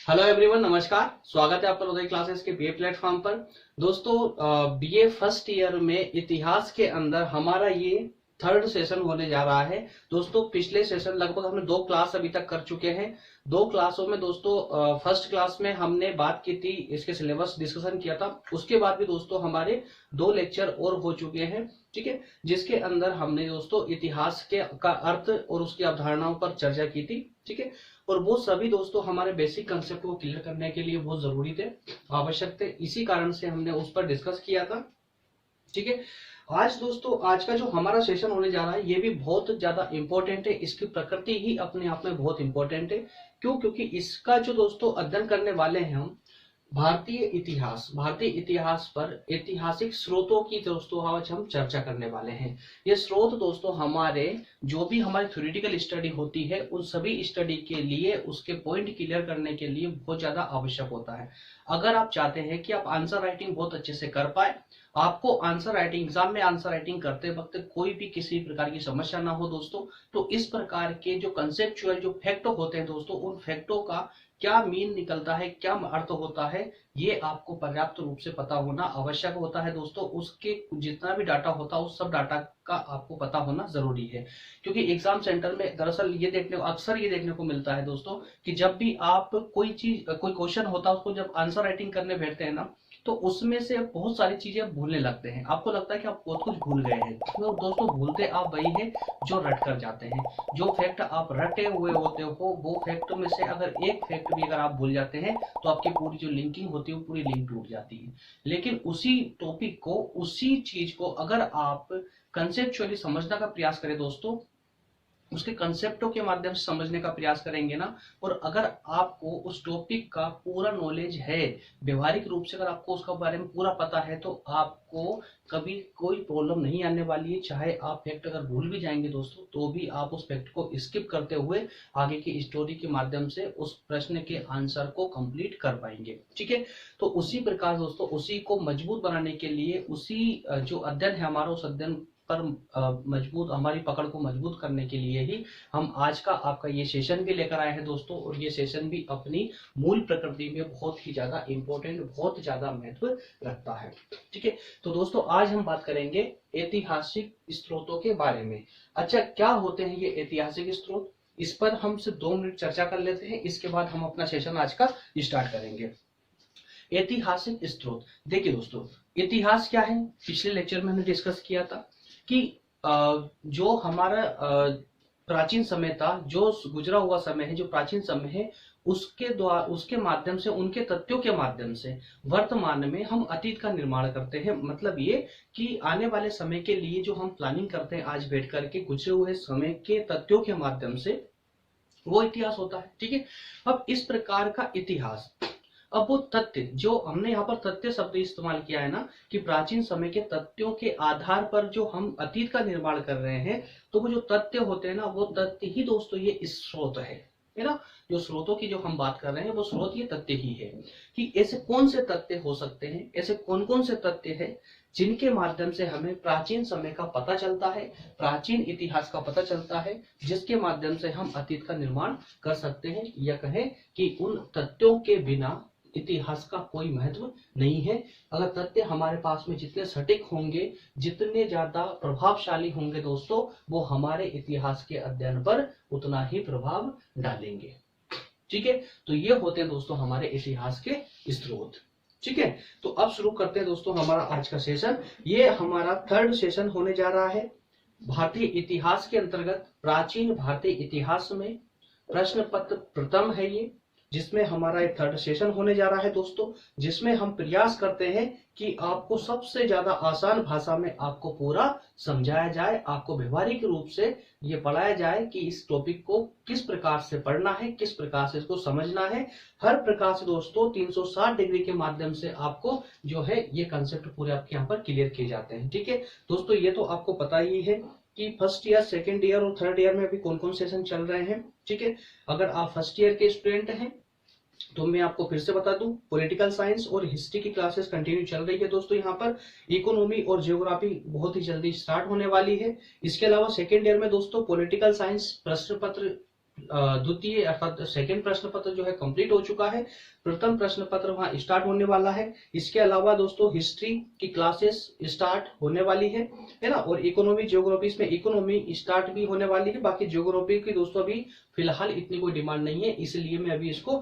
Hello everyone, नमस्कार। स्वागत है आपका उदय क्लासेस के बीए प्लेटफॉर्म पर। दोस्तों, बीए फर्स्ट ईयर में इतिहास के अंदर हमारा ये थर्ड सेशन होने जा रहा है। दोस्तों, पिछले सेशन लगभग हमने 2 क्लास अभी तक कर चुके हैं। 2 क्लासों में दोस्तों, फर्स्ट क्लास में हमने बात की थी, इसके सिलेबस डिस्कशन किया था। उसके बाद भी दोस्तों हमारे 2 लेक्चर और हो चुके हैं, ठीक है, जिसके अंदर हमने दोस्तों इतिहास के का अर्थ और उसकी अवधारणाओं पर चर्चा की थी, ठीक है। और वो सभी दोस्तों हमारे बेसिक कंसेप्ट को क्लियर करने के लिए बहुत जरूरी थे, आवश्यक थे। इसी कारण से हमने उस पर डिस्कस किया था, ठीक है। आज दोस्तों, आज का जो हमारा सेशन होने जा रहा है ये भी बहुत ज्यादा इंपॉर्टेंट है। इसकी प्रकृति ही अपने आप में बहुत इंपॉर्टेंट है। क्यों? क्योंकि इसका जो दोस्तों अध्ययन करने वाले हैं हम भारतीय इतिहास पर ऐतिहासिक स्रोतों की दोस्तों आज हम चर्चा करने वाले हैं। ये स्रोत दोस्तों हमारे जो भी हमारी थ्योरेटिकल स्टडी होती है उन सभी स्टडी के लिए उसके पॉइंट क्लियर करने के लिए बहुत ज्यादा आवश्यक होता है। अगर आप चाहते हैं कि आप आंसर राइटिंग बहुत अच्छे से कर पाए, आपको आंसर राइटिंग एग्जाम में आंसर राइटिंग करते वक्त कोई भी किसी प्रकार की समस्या ना हो दोस्तों, तो इस प्रकार के जो कंसेप्चुअल जो फैक्ट होते हैं दोस्तों, उन फैक्टों का क्या मीन निकलता है, क्या अर्थ होता है, ये आपको पर्याप्त रूप से पता होना आवश्यक होता है दोस्तों। उसके जितना भी डाटा होता है उस सब डाटा का आपको पता होना जरूरी है। क्योंकि एग्जाम सेंटर में दरअसल अक्सर ये देखने को मिलता है दोस्तों कि जब भी आप कोई क्वेश्चन होता है उसको जब आंसर राइटिंग करने बैठते हैं ना, तो उसमें से बहुत सारी चीजें आप भूलने लगते हैं। आपको लगता है कि आप बहुत कुछ भूल गए हैं, तो दोस्तों भूलते आप वही है जो रट कर जाते हैं। जो फैक्ट आप रटे हुए होते हो वो फैक्ट में से अगर एक फैक्ट भी अगर आप भूल जाते हैं तो आपकी पूरी जो लिंकिंग होती है वो पूरी लिंक टूट जाती है। लेकिन उसी टॉपिक को, उसी चीज को अगर आप कंसेप्चुअली समझने का प्रयास करें दोस्तों, उसके कंसेप्टों के माध्यम से समझने का प्रयास करेंगे ना, और अगर आपको उस टॉपिक का पूरा नॉलेज है, व्यवहारिक रूप से अगर आपको उसका बारे में पूरा पता है, तो आपको कभी कोई प्रॉब्लम नहीं आने वाली है। चाहे आप फैक्ट अगर भूल भी जाएंगे दोस्तों तो भी आप उस फैक्ट को स्किप करते हुए आगे की स्टोरी के माध्यम से उस प्रश्न के आंसर को कंप्लीट कर पाएंगे, ठीक है। तो उसी प्रकार दोस्तों, उसी को मजबूत बनाने के लिए, उसी जो अध्ययन है हमारा, उस अध्ययन पर मजबूत, हमारी पकड़ को मजबूत करने के लिए ही हम आज का आपका ये सेशन भी लेकर आए हैं दोस्तों। और ये सेशन भी अपनी मूल प्रकृति में बहुत ही ज्यादा इंपॉर्टेंट, बहुत ज्यादा महत्व रखता है, ठीक है। तो दोस्तों आज हम बात करेंगे ऐतिहासिक स्रोतों के बारे में। अच्छा, क्या होते हैं ये ऐतिहासिक स्रोत? इस पर हम सिर्फ 2 मिनट चर्चा कर लेते हैं, इसके बाद हम अपना सेशन आज का स्टार्ट करेंगे। ऐतिहासिक स्रोत, देखिए दोस्तों, इतिहास क्या है? पिछले लेक्चर में हमने डिस्कस किया था कि जो हमारा प्राचीन समय था, जो गुजरा हुआ समय है, जो प्राचीन समय है, उसके द्वारा, उसके माध्यम से, उनके तथ्यों के माध्यम से वर्तमान में हम अतीत का निर्माण करते हैं। मतलब ये कि आने वाले समय के लिए जो हम प्लानिंग करते हैं आज बैठ करके, गुजरे हुए समय के तथ्यों के माध्यम से, वो इतिहास होता है, ठीक है। अब इस प्रकार का इतिहास, अब वो तथ्य जो हमने यहाँ पर तथ्य शब्द इस्तेमाल किया है ना, कि प्राचीन समय के तथ्यों के आधार पर जो हम अतीत का निर्माण कर रहे हैं, तो वो जो तथ्य होते हैं ना, वो तथ्य ही दोस्तों ये स्रोत है ना। जो स्रोतों की जो हम बात कर रहे हैं वो स्रोत ये तथ्य ही है। कि ऐसे कौन से तथ्य हो सकते हैं, ऐसे कौन कौन से तथ्य हैं जिनके माध्यम से हमें प्राचीन समय का पता चलता है, प्राचीन इतिहास का पता चलता है, जिसके माध्यम से हम अतीत का निर्माण कर सकते हैं, या कहें कि उन तथ्यों के बिना इतिहास का कोई महत्व नहीं है। अगर तथ्य हमारे पास में जितने सटीक होंगे, जितने ज्यादा प्रभावशाली होंगे दोस्तों, वो हमारे इतिहास के अध्ययन पर उतना ही प्रभाव डालेंगे, ठीक है। तो ये होते हैं दोस्तों हमारे इतिहास के स्रोत, ठीक है। तो अब शुरू करते हैं दोस्तों हमारा आज का सेशन। ये हमारा थर्ड सेशन होने जा रहा है भारतीय इतिहास के अंतर्गत। प्राचीन भारतीय इतिहास में प्रश्न पत्र प्रथम है ये, जिसमें हमारा एक थर्ड सेशन होने जा रहा है दोस्तों, जिसमें हम प्रयास करते हैं कि आपको सबसे ज्यादा आसान भाषा में आपको पूरा समझाया जाए, आपको व्यवहारिक रूप से ये पढ़ाया जाए कि इस टॉपिक को किस प्रकार से पढ़ना है, किस प्रकार से इसको समझना है। हर प्रकार से दोस्तों 360 डिग्री के माध्यम से आपको जो है ये कंसेप्ट पूरे आपके यहाँ पर क्लियर किए जाते हैं, ठीक है दोस्तों। ये तो आपको पता ही है कि फर्स्ट ईयर, सेकेंड ईयर और थर्ड ईयर में अभी कौन कौन सेशन चल रहे हैं, ठीक है। अगर आप फर्स्ट ईयर के स्टूडेंट हैं तो मैं आपको फिर से बता दूं, पॉलिटिकल साइंस और हिस्ट्री की क्लासेस कंटिन्यू चल रही है दोस्तों। यहाँ पर इकोनॉमी और ज्योग्राफी बहुत ही जल्दी स्टार्ट होने वाली है। इसके अलावा सेकेंड ईयर में दोस्तों पॉलिटिकल साइंस प्रश्न पत्र द्वितीय अर्थात सेकंड प्रश्न पत्र जो है कंप्लीट हो चुका है। प्रथम प्रश्न पत्र वहां स्टार्ट होने वाला है। इसके अलावा दोस्तों हिस्ट्री की क्लासेस स्टार्ट होने वाली है ना, और इकोनॉमी ज्योग्राफी, इसमें इकोनॉमी स्टार्ट भी होने वाली है। बाकी ज्योग्राफी की दोस्तों अभी फिलहाल इतनी कोई डिमांड नहीं है, इसलिए मैं अभी इसको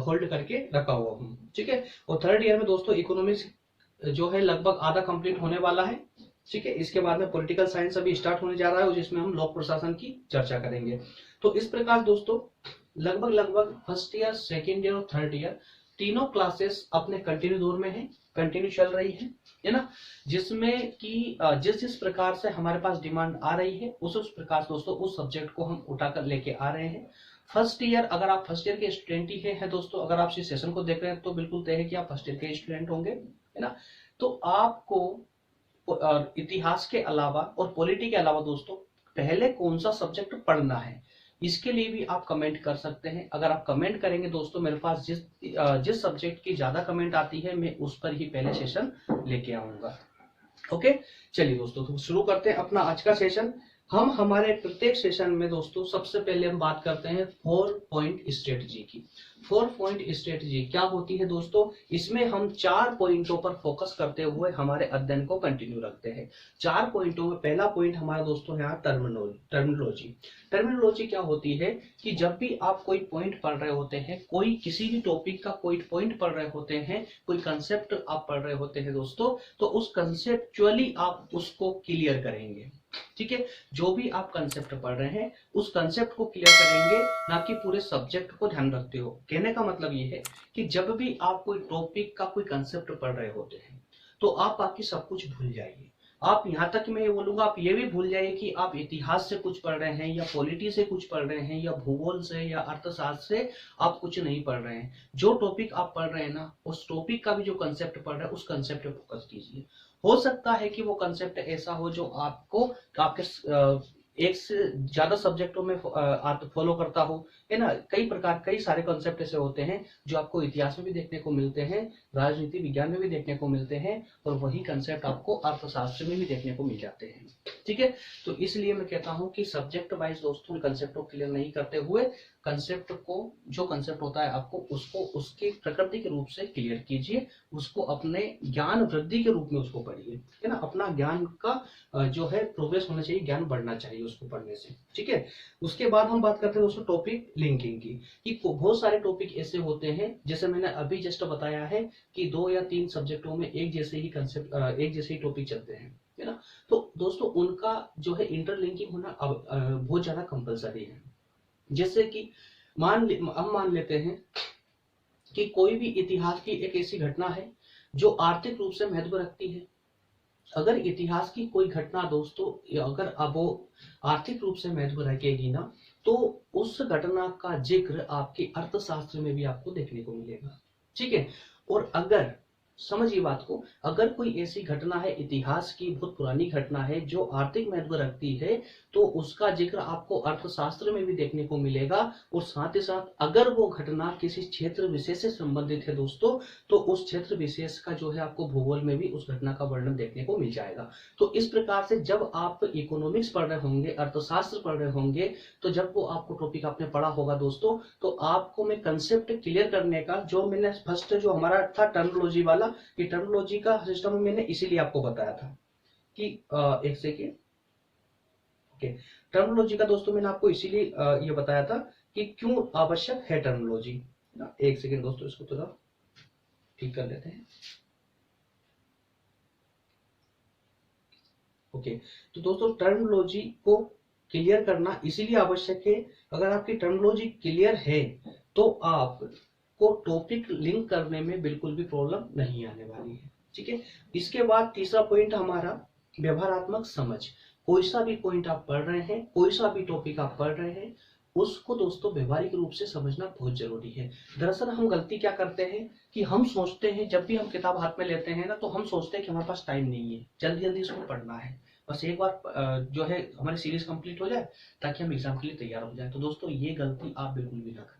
होल्ड करके रखा हुआ हूँ। ठीक है, और थर्ड ईयर में दोस्तों इकोनॉमिक्स जो है लगभग आधा कंप्लीट होने वाला है। ठीक है, इसके बाद में पॉलिटिकल साइंस अभी स्टार्ट होने जा रहा है, जिसमें हम लोक प्रशासन की चर्चा करेंगे। तो इस प्रकार दोस्तों लगभग फर्स्ट ईयर, सेकेंड ईयर और थर्ड ईयर तीनों क्लासेस अपने कंटिन्यू दौर में है, कंटिन्यू चल रही है ना, जिसमें कि जिस प्रकार से हमारे पास डिमांड आ रही है उस प्रकार दोस्तों उस सब्जेक्ट को हम उठाकर लेके आ रहे हैं। फर्स्ट ईयर, अगर आप फर्स्ट ईयर के स्टूडेंट ही हैं दोस्तों, अगर आप इस सेशन को देख रहे हैं तो बिल्कुल तय है कि आप फर्स्ट ईयर के स्टूडेंट होंगे, है ना। तो आपको इतिहास के अलावा और पॉलिटी के अलावा दोस्तों पहले कौन सा सब्जेक्ट पढ़ना है, इसके लिए भी आप कमेंट कर सकते हैं। अगर आप कमेंट करेंगे दोस्तों, मेरे पास जिस सब्जेक्ट की ज्यादा कमेंट आती है मैं उस पर ही पहले सेशन लेके आऊंगा। ओके, चलिए दोस्तों तो शुरू करते हैं अपना आज का सेशन। हम हमारे प्रत्येक सेशन में दोस्तों सबसे पहले हम बात करते हैं 4 पॉइंट स्ट्रेटजी की। 4 पॉइंट स्ट्रेटजी क्या होती है दोस्तों, इसमें हम 4 पॉइंटों पर फोकस करते हुए हमारे अध्ययन को कंटिन्यू रखते हैं। 4 पॉइंटों में पहला पॉइंट हमारा दोस्तों है टर्मिनोलॉजी। टर्मिनोलॉजी क्या होती है कि जब भी आप कोई पॉइंट पढ़ रहे होते हैं, कोई किसी भी टॉपिक का कोई पॉइंट पढ़ रहे होते हैं, कोई कंसेप्ट आप पढ़ रहे होते हैं दोस्तों, तो उस कंसेप्चुअली आप उसको क्लियर करेंगे। ठीक है, जो भी आप कंसेप्ट पढ़ रहे हैं उस कंसेप्ट को क्लियर करेंगे, ना कि पूरे सब्जेक्ट को ध्यान रखते हो। कहने का मतलब ये है कि जब भी आप कोई टॉपिक का कोई कंसेप्ट पढ़ रहे होते हैं तो आप बाकी सब कुछ भूल जाइए। आप यहाँ तक मैं ये बोलूंगा, आप ये भी भूल जाइए कि आप इतिहास से कुछ पढ़ रहे हैं या पॉलिटी से कुछ पढ़ रहे हैं या भूगोल से या अर्थशास्त्र से आप कुछ नहीं पढ़ रहे हैं। जो टॉपिक आप पढ़ रहे हैं ना, उस टॉपिक का भी जो कंसेप्ट पढ़ रहे हैं उस कंसेप्ट पे फोकस कीजिए। हो सकता है कि वो कंसेप्ट ऐसा हो जो आपको आपके एक से ज्यादा सब्जेक्टों में आप फॉलो करता हो, है ना। कई सारे कॉन्सेप्ट ऐसे होते हैं जो आपको इतिहास में भी देखने को मिलते हैं, राजनीति विज्ञान में भी देखने को मिलते हैं, और वही कंसेप्ट आपको अर्थशास्त्र में भी देखने को मिल जाते हैं। ठीक है, तो इसलिए मैं कहता हूं कि सब्जेक्ट वाइज दोस्तों कंसेप्ट को क्लियर नहीं करते हुए कंसेप्ट को, जो कंसेप्ट होता है आपको उसको उसके प्रकृति के रूप से क्लियर कीजिए, उसको अपने ज्ञान वृद्धि के रूप में उसको पढ़िए, है ना। अपना ज्ञान का जो है प्रोग्रेस होना चाहिए, ज्ञान बढ़ना चाहिए उसको पढ़ने से। ठीक है, उसके बाद हम बात करते हैं दोस्तों टॉपिक लिंकिंग की, कि बहुत सारे टॉपिक ऐसे होते हैं, जैसे मैंने अभी जस्ट बताया है कि 2 या 3 सब्जेक्टों में एक जैसे ही कंसेप्ट, एक जैसे ही टॉपिक चलते हैं, है ना। तो दोस्तों उनका जो है इंटरलिंकिंग होना बहुत ज्यादा कंपलसरी है। जैसे कि हम मान लेते हैं कि कोई भी इतिहास की एक ऐसी घटना है जो आर्थिक रूप से महत्व रखती है। अगर इतिहास की कोई घटना दोस्तों, अगर अब वो आर्थिक रूप से महत्व रखेगी ना, तो उस घटना का जिक्र आपके अर्थशास्त्र में भी आपको देखने को मिलेगा। ठीक है, और अगर समझिए बात को, अगर कोई ऐसी घटना है इतिहास की, बहुत पुरानी घटना है जो आर्थिक महत्व रखती है, तो उसका जिक्र आपको अर्थशास्त्र में भी देखने को मिलेगा। और साथ ही साथ अगर वो घटना किसी क्षेत्र विशेष से संबंधित है दोस्तों, तो उस क्षेत्र विशेष का जो है आपको भूगोल में भी उस घटना का वर्णन देखने को मिल जाएगा। तो इस प्रकार से जब आप इकोनॉमिक्स पढ़ रहे होंगे, अर्थशास्त्र पढ़ रहे होंगे, तो जब वो आपको टॉपिक आपने पढ़ा होगा दोस्तों, तो आपको मैं कंसेप्ट क्लियर करने का, जो मैंने फर्स्ट जो हमारा था टर्मिनोलॉजी वाला, कि टर्मिनोलॉजी का सिस्टम मैंने इसीलिए आपको बताया था कि एक सेकेंड, ओके, टर्मिनोलॉजी का दोस्तों मैंने आपको इसीलिए ये बताया था कि क्यों आवश्यक है टर्मिनोलॉजी। एक सेकेंड दोस्तों, इसको थोड़ा ठीक कर लेते हैं। ओके, तो दोस्तों टर्मिनोलॉजी को क्लियर करना इसीलिए आवश्यक है। अगर आपकी टर्मिनोलॉजी क्लियर है तो आप को टॉपिक लिंक करने में बिल्कुल भी प्रॉब्लम नहीं आने वाली है। ठीक है, इसके बाद तीसरा पॉइंट हमारा व्यवहारात्मक समझ। कोई सा भी पॉइंट आप पढ़ रहे हैं, कोई सा भी टॉपिक आप पढ़ रहे हैं, उसको दोस्तों व्यवहारिक रूप से समझना बहुत जरूरी है। दरअसल हम गलती क्या करते हैं कि हम सोचते हैं, जब भी हम किताब हाथ में लेते हैं ना, तो हम सोचते हैं कि हमारे पास टाइम नहीं है, जल्दी जल्दी इसको पढ़ना है, बस एक बार जो है हमारी सीरीज कंप्लीट हो जाए ताकि हम एग्जाम के लिए तैयार हो जाए। तो दोस्तों ये गलती आप बिल्कुल भी ना करें।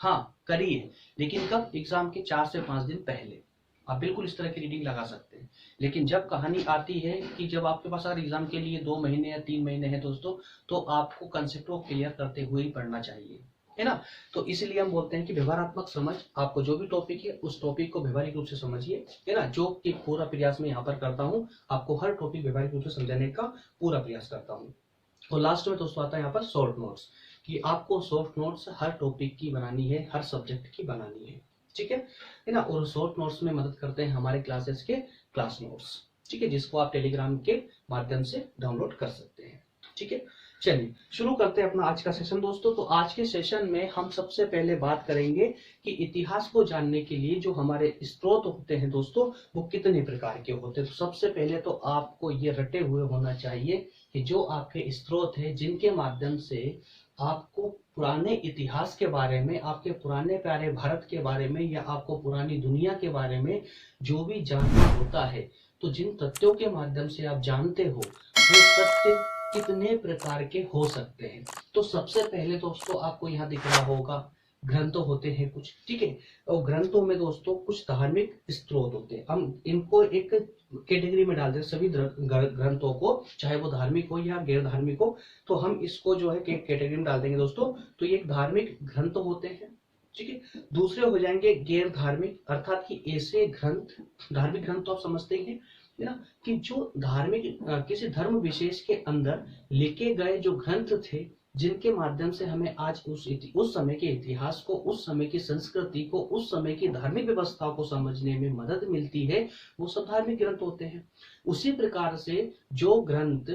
हाँ करिए, लेकिन कब? एग्जाम के 4 से 5 दिन पहले। आप बिल्कुल इस तरह की रीडिंग लगा सकते हैं। लेकिन जब कहानी आती है कि जब आपके पास अगर एग्जाम के लिए 2 महीने या 3 महीने हैं दोस्तों, तो आपको कंसेप्ट को क्लियर करते हुए ही पढ़ना चाहिए, है ना। तो इसलिए हम बोलते हैं कि व्यवहारात्मक समझ, आपको जो भी टॉपिक है उस टॉपिक को व्यवहारिक रूप से समझिए, है ना। जो कि पूरा प्रयास मैं यहाँ पर करता हूँ, आपको हर टॉपिक व्यवहारिक रूप से समझाने का पूरा प्रयास करता हूँ। और लास्ट में दोस्तों आता है यहाँ पर शॉर्ट नोट्स, कि आपको शॉर्ट नोट्स हर टॉपिक की बनानी है, हर सब्जेक्ट की बनानी है, ठीक है ना। और शॉर्ट नोट्स में मदद करते हैं हमारे क्लासेस के क्लास नोट्स, ठीक है, जिसको आप टेलीग्राम के माध्यम से डाउनलोड कर सकते हैं, ठीक है। चलिए शुरू करते हैं अपना आज का सेशन दोस्तों। तो आज के सेशन में हम सबसे पहले बात करेंगे कि इतिहास को जानने के लिए जो हमारे स्रोत होते हैं दोस्तों, वो कितने प्रकार के होते हैं। तो सबसे पहले तो आपको ये रटे हुए होना चाहिए कि जो आपके स्रोत है, जिनके माध्यम से आपको पुराने इतिहास के बारे में, आपके पुराने प्यारे भारत के बारे में, या आपको पुरानी दुनिया के बारे में जो भी जानना होता है, तो जिन तथ्यों के माध्यम से आप जानते हो, वो तथ्य कितने प्रकार के हो सकते हैं। तो सबसे पहले दोस्तों आपको यहाँ दिख रहा होगा ग्रंथ होते हैं कुछ, ठीक है। और ग्रंथों में दोस्तों कुछ धार्मिक स्रोत होते हैं, हम इनको एक कैटेगरी में डालते हैं सभी ग्रंथों को, चाहे वो धार्मिक हो या गैर धार्मिक हो, तो हम इसको जो है कैटेगरी में डाल देंगे दोस्तों। तो ये धार्मिक ग्रंथ होते हैं, ठीक है। दूसरे हो जाएंगे गैर धार्मिक, अर्थात कि ऐसे ग्रंथ, धार्मिक ग्रंथ तो आप समझते हैं ना, कि जो धार्मिक किसी धर्म विशेष के अंदर लिखे गए जो ग्रंथ थे, जिनके माध्यम से हमें आज उस समय के इतिहास को, उस समय की संस्कृति को, उस समय की धार्मिक व्यवस्था को समझने में मदद मिलती है, वो सब धार्मिक ग्रंथ होते हैं। उसी प्रकार से जो ग्रंथ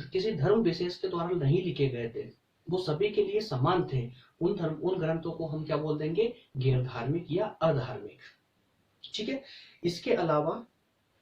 किसी धर्म विशेष के द्वारा नहीं लिखे गए थे, वो सभी के लिए समान थे, उन ग्रंथों को हम क्या बोल देंगे, गैर धार्मिक या अधार्मिक, ठीक है। इसके अलावा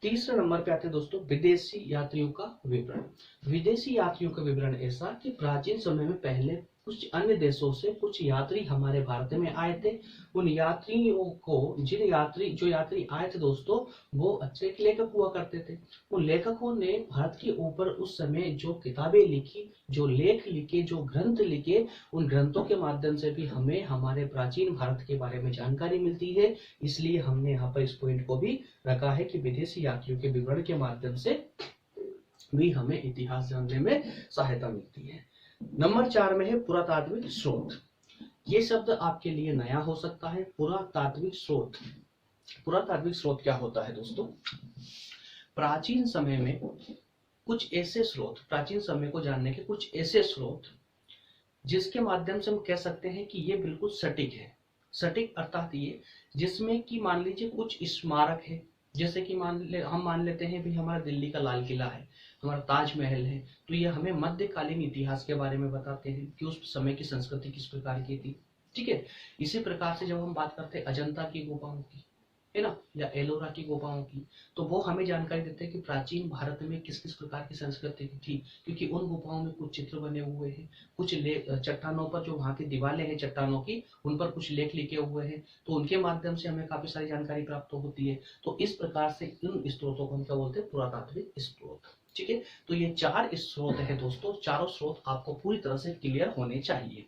तीसरे नंबर पे आते हैं दोस्तों विदेशी यात्रियों का विवरण। विदेशी यात्रियों का विवरण ऐसा कि प्राचीन समय में पहले कुछ अन्य देशों से कुछ यात्री हमारे भारत में आए थे। उन यात्रियों को, जो यात्री आए थे दोस्तों, वो अच्छे लेखक हुआ करते थे। उन लेखकों ने भारत के ऊपर उस समय जो किताबें लिखी, जो लेख लिखे, जो ग्रंथ लिखे, उन ग्रंथों के माध्यम से भी हमें हमारे प्राचीन भारत के बारे में जानकारी मिलती है। इसलिए हमने यहाँ पर इस पॉइंट को भी रखा है कि विदेशी यात्रियों के विवरण के माध्यम से भी हमें इतिहास जानने में सहायता मिलती है। नंबर 4 में है पुरातात्विक स्रोत। ये शब्द आपके लिए नया हो सकता है, पुरातात्विक स्रोत। पुरातात्विक स्रोत क्या होता है दोस्तों? प्राचीन समय में कुछ ऐसे स्रोत, प्राचीन समय को जानने के कुछ ऐसे स्रोत, जिसके माध्यम से हम कह सकते हैं कि ये बिल्कुल सटीक है। सटीक अर्थात ये जिसमें कि मान लीजिए कुछ स्मारक है, जैसे कि हम मान लेते हैं भी हमारा दिल्ली का लाल किला है, हमारा ताजमहल है, तो ये हमें मध्यकालीन इतिहास के बारे में बताते हैं कि उस समय की संस्कृति किस प्रकार की थी, ठीक है। इसी प्रकार से जब हम बात करते हैं अजंता की गुफाओं की, है ना, या एलोरा की गुफाओं की, तो वो हमें जानकारी देते हैं कि प्राचीन भारत में किस किस प्रकार की संस्कृति थी, क्योंकि उन गुफाओं में कुछ चित्र बने हुए हैं, कुछ चट्टानों पर, जो वहाँ की दीवारें हैं चट्टानों की, उन पर कुछ लेख लिखे हुए हैं, तो उनके माध्यम से हमें काफी सारी जानकारी प्राप्त होती है। तो इस प्रकार से इन स्रोतों को हम क्या बोलते हैं, पुरातात्विक स्रोत, ठीक है। तो ये 4 स्रोत है दोस्तों, चारों स्रोत आपको पूरी तरह से क्लियर होने चाहिए।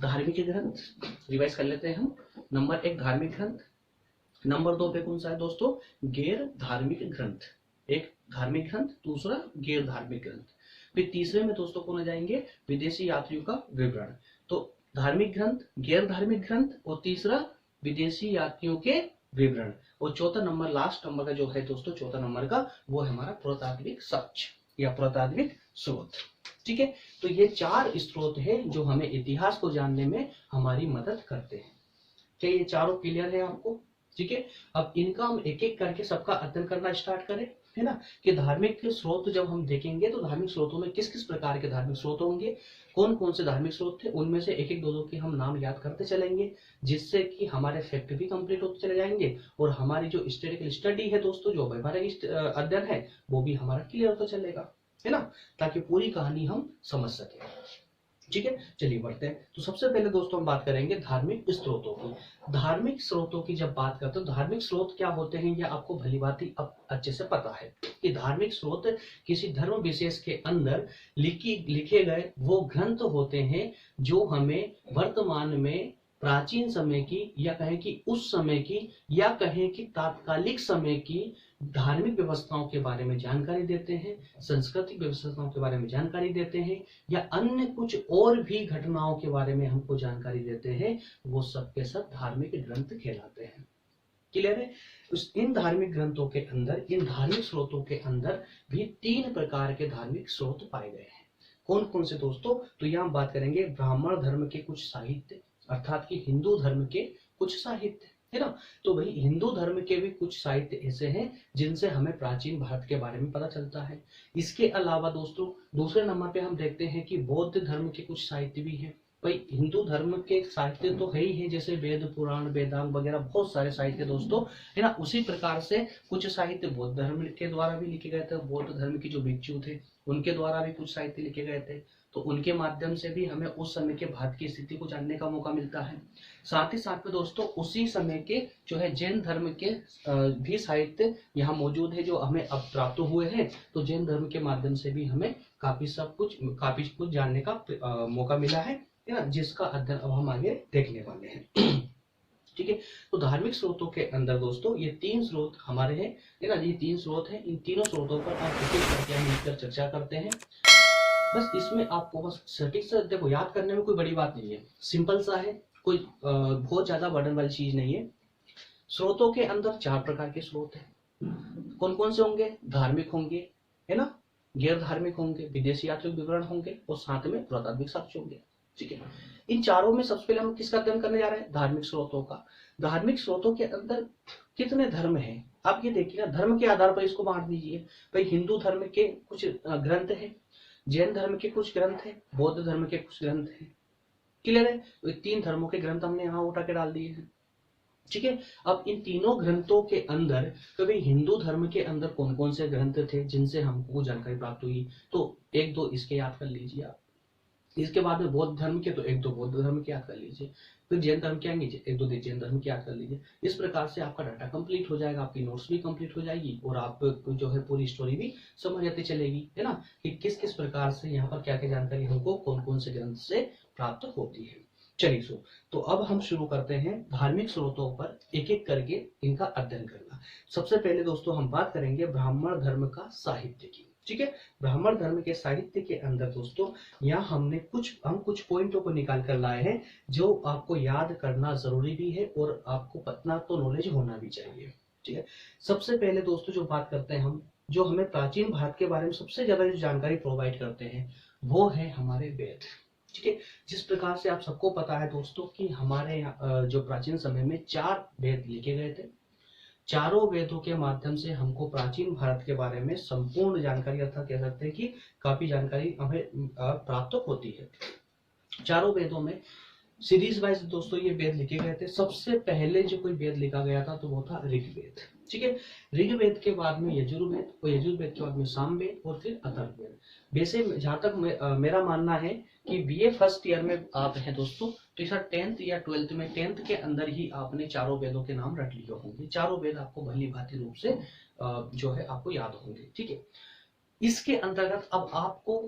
धार्मिक ग्रंथ रिवाइज कर लेते हैं हम। नंबर 1 धार्मिक ग्रंथ, नंबर 2 पे कौन सा है दोस्तों, गैर धार्मिक ग्रंथ। एक धार्मिक ग्रंथ, दूसरा गैर धार्मिक ग्रंथ। फिर तीसरे में दोस्तों कौन आ जाएंगे, विदेशी यात्रियों का विवरण। तो धार्मिक ग्रंथ, गैर धार्मिक ग्रंथ, और तीसरा विदेशी यात्रियों के विवरण, और चौथा नंबर, लास्ट नंबर का जो है दोस्तों, चौथा नंबर का, वो है हमारा पुरातात्विक साक्ष्य या पुरातात्विक स्रोत, ठीक है। तो ये 4 स्रोत है जो हमें इतिहास को जानने में हमारी मदद करते हैं। क्या ये चारों क्लियर है आपको? ठीक है। अब इनका हम एक एक करके सबका अध्ययन करना स्टार्ट करें, है ना, कि धार्मिक स्रोत जब हम देखेंगे तो धार्मिक स्रोतों में किस किस प्रकार के धार्मिक स्रोत होंगे, कौन कौन से धार्मिक स्रोत थे, उनमें से एक एक दो के हम नाम याद करते चलेंगे, जिससे कि हमारे फैक्ट भी कंप्लीट होते चले जाएंगे, और हमारी जो हिस्टोरिकल स्टडी है दोस्तों, जो व्यवहारिक अध्ययन है, वो भी हमारा क्लियर होता चलेगा, है ना, ताकि पूरी कहानी हम समझ सके, ठीक है। चलिए बढ़ते हैं। तो सबसे पहले दोस्तों हम बात करेंगे धार्मिक स्रोतों की। धार्मिक स्रोतों की जब बात करते हैं, धार्मिक स्रोत क्या होते हैं, यह आपको भलीभांति अब अच्छे से पता है कि धार्मिक स्रोत किसी धर्म विशेष के अंदर लिखे गए वो ग्रंथ होते हैं जो हमें वर्तमान में प्राचीन समय की, या कहें कि उस समय की, या कहें कि तात्कालिक समय की धार्मिक व्यवस्थाओं के बारे में जानकारी देते हैं, सांस्कृतिक व्यवस्थाओं के बारे में जानकारी देते हैं, या अन्य कुछ और भी घटनाओं के बारे में हमको जानकारी देते हैं, वो सब के सब धार्मिक ग्रंथ कहलाते हैं। क्लियर है? इन धार्मिक ग्रंथों के अंदर, इन धार्मिक स्रोतों के अंदर भी 3 प्रकार के धार्मिक स्रोत पाए गए हैं। कौन कौन से दोस्तों? तो यहाँ बात करेंगे ब्राह्मण धर्म के कुछ साहित्य, अर्थात कि हिंदू धर्म के कुछ साहित्य, है ना। तो भाई हिंदू धर्म के भी कुछ साहित्य ऐसे हैं जिनसे हमें प्राचीन भारत के बारे में पता चलता है। इसके अलावा दोस्तों दूसरे नंबर पे हम देखते हैं कि बौद्ध धर्म के कुछ साहित्य भी हैं। भाई हिंदू धर्म के साहित्य तो है ही है, जैसे वेद पुराण वेदांग वगैरह बहुत सारे साहित्य दोस्तों, है ना। उसी प्रकार से कुछ साहित्य बौद्ध धर्म के द्वारा भी लिखे गए थे। बौद्ध धर्म की जो भिक्षु थे उनके द्वारा भी कुछ साहित्य लिखे गए थे, तो उनके माध्यम से भी हमें उस समय के भारत की स्थिति को जानने का मौका मिलता है। साथ ही साथ में दोस्तों उसी समय के जो है जैन धर्म के भी साहित्य यहाँ मौजूद है, जो हमें अब प्राप्त हुए हैं। तो जैन धर्म के माध्यम से भी हमें काफी कुछ जानने का मौका मिला है ना, जिसका अध्ययन अब हम आगे देखने वाले हैं। ठीक है, तो धार्मिक स्रोतों के अंदर दोस्तों ये 3 स्रोत हमारे हैं, है ना। ये 3 स्रोत हैं, इन तीनों स्रोतों पर आप मिलकर चर्चा करते हैं। बस इसमें आपको बस सटीक से देखो, याद करने में कोई बड़ी बात नहीं है, सिंपल सा है, कोई बहुत ज्यादा बर्डन वाली चीज नहीं है। स्रोतों के अंदर 4 प्रकार के स्रोत हैं। कौन कौन से होंगे? धार्मिक होंगे, है ना, गैर धार्मिक होंगे, विदेशी यात्रिक विवरण होंगे, और साथ में पुरातात्विक साक्ष्य होंगे। ठीक है, इन चारों में सबसे पहले हम किसका अध्ययन करने जा रहे हैं? धार्मिक स्रोतों का। धार्मिक स्रोतों के अंदर कितने धर्म हैं आप ये देखिए ना, धर्म के आधार पर इसको बांट दीजिए। भाई हिंदू धर्म के कुछ ग्रंथ हैं, जैन धर्म के कुछ ग्रंथ हैं, बौद्ध धर्म के कुछ ग्रंथ हैं। क्लियर है? तो 3 धर्मों के ग्रंथ हमने यहाँ उठा के डाल दिए हैं। ठीक है, अब इन तीनों ग्रंथों के अंदर कभी हिंदू धर्म के अंदर कौन कौन से ग्रंथ थे जिनसे हमको जानकारी प्राप्त हुई, तो 1-2 इसके याद कर लीजिए आप। इसके बाद में बौद्ध धर्म के तो 1-2 बौद्ध धर्म के याद कर लीजिए। फिर जैन धर्म के आएंगे 1-2 जैन धर्म के याद कर लीजिए। इस प्रकार से आपका डाटा कंप्लीट हो जाएगा, आपकी नोट्स भी कंप्लीट हो जाएगी, और आप जो है पूरी स्टोरी भी समझ आती चलेगी, है ना, कि किस किस प्रकार से यहाँ पर क्या क्या जानकारी हमको कौन कौन से ग्रंथ से प्राप्त होती है। चलिए तो अब हम शुरू करते हैं धार्मिक स्रोतों पर एक एक करके इनका अध्ययन करना। सबसे पहले दोस्तों हम बात करेंगे ब्राह्मण धर्म का साहित्य की। ठीक है, ब्राह्मण धर्म के साहित्य के अंदर दोस्तों यहाँ हम कुछ पॉइंटों को निकाल कर लाए हैं जो आपको याद करना जरूरी भी है, और आपको पता तो नॉलेज होना भी चाहिए। ठीक है, सबसे पहले दोस्तों जो बात करते हैं हम, जो हमें प्राचीन भारत के बारे में सबसे ज्यादा जो जानकारी प्रोवाइड करते हैं वो है हमारे वेद। ठीक है, जिस प्रकार से आप सबको पता है दोस्तों कि हमारे जो प्राचीन समय में 4 वेद लिखे गए थे। चारों वेदों के माध्यम से हमको प्राचीन भारत के बारे में संपूर्ण जानकारी, अर्थात कह सकते हैं कि काफी जानकारी हमें प्राप्त होती है। चारों वेदों में सीरीज वाइज दोस्तों ये वेद लिखे गए थे। सबसे पहले जो कोई वेद लिखा गया था तो वो था ऋग्वेद। ठीक है, ऋग्वेद के बाद में यजुर्वेद, और यजुर्वेद के बाद में सामवेद, और फिर अथर्ववेद। वैसे जहां तक मेरा मानना है कि बीए फर्स्ट ईयर में आप हैं दोस्तों, तो इस 10th या 12th में 10th के अंदर ही आपने चारों वेदों के नाम रट लिए होंगे। चारों वेद आपको भली भांति रूप से जो है आपको याद होंगे। ठीक है, इसके अंतर्गत अब आपको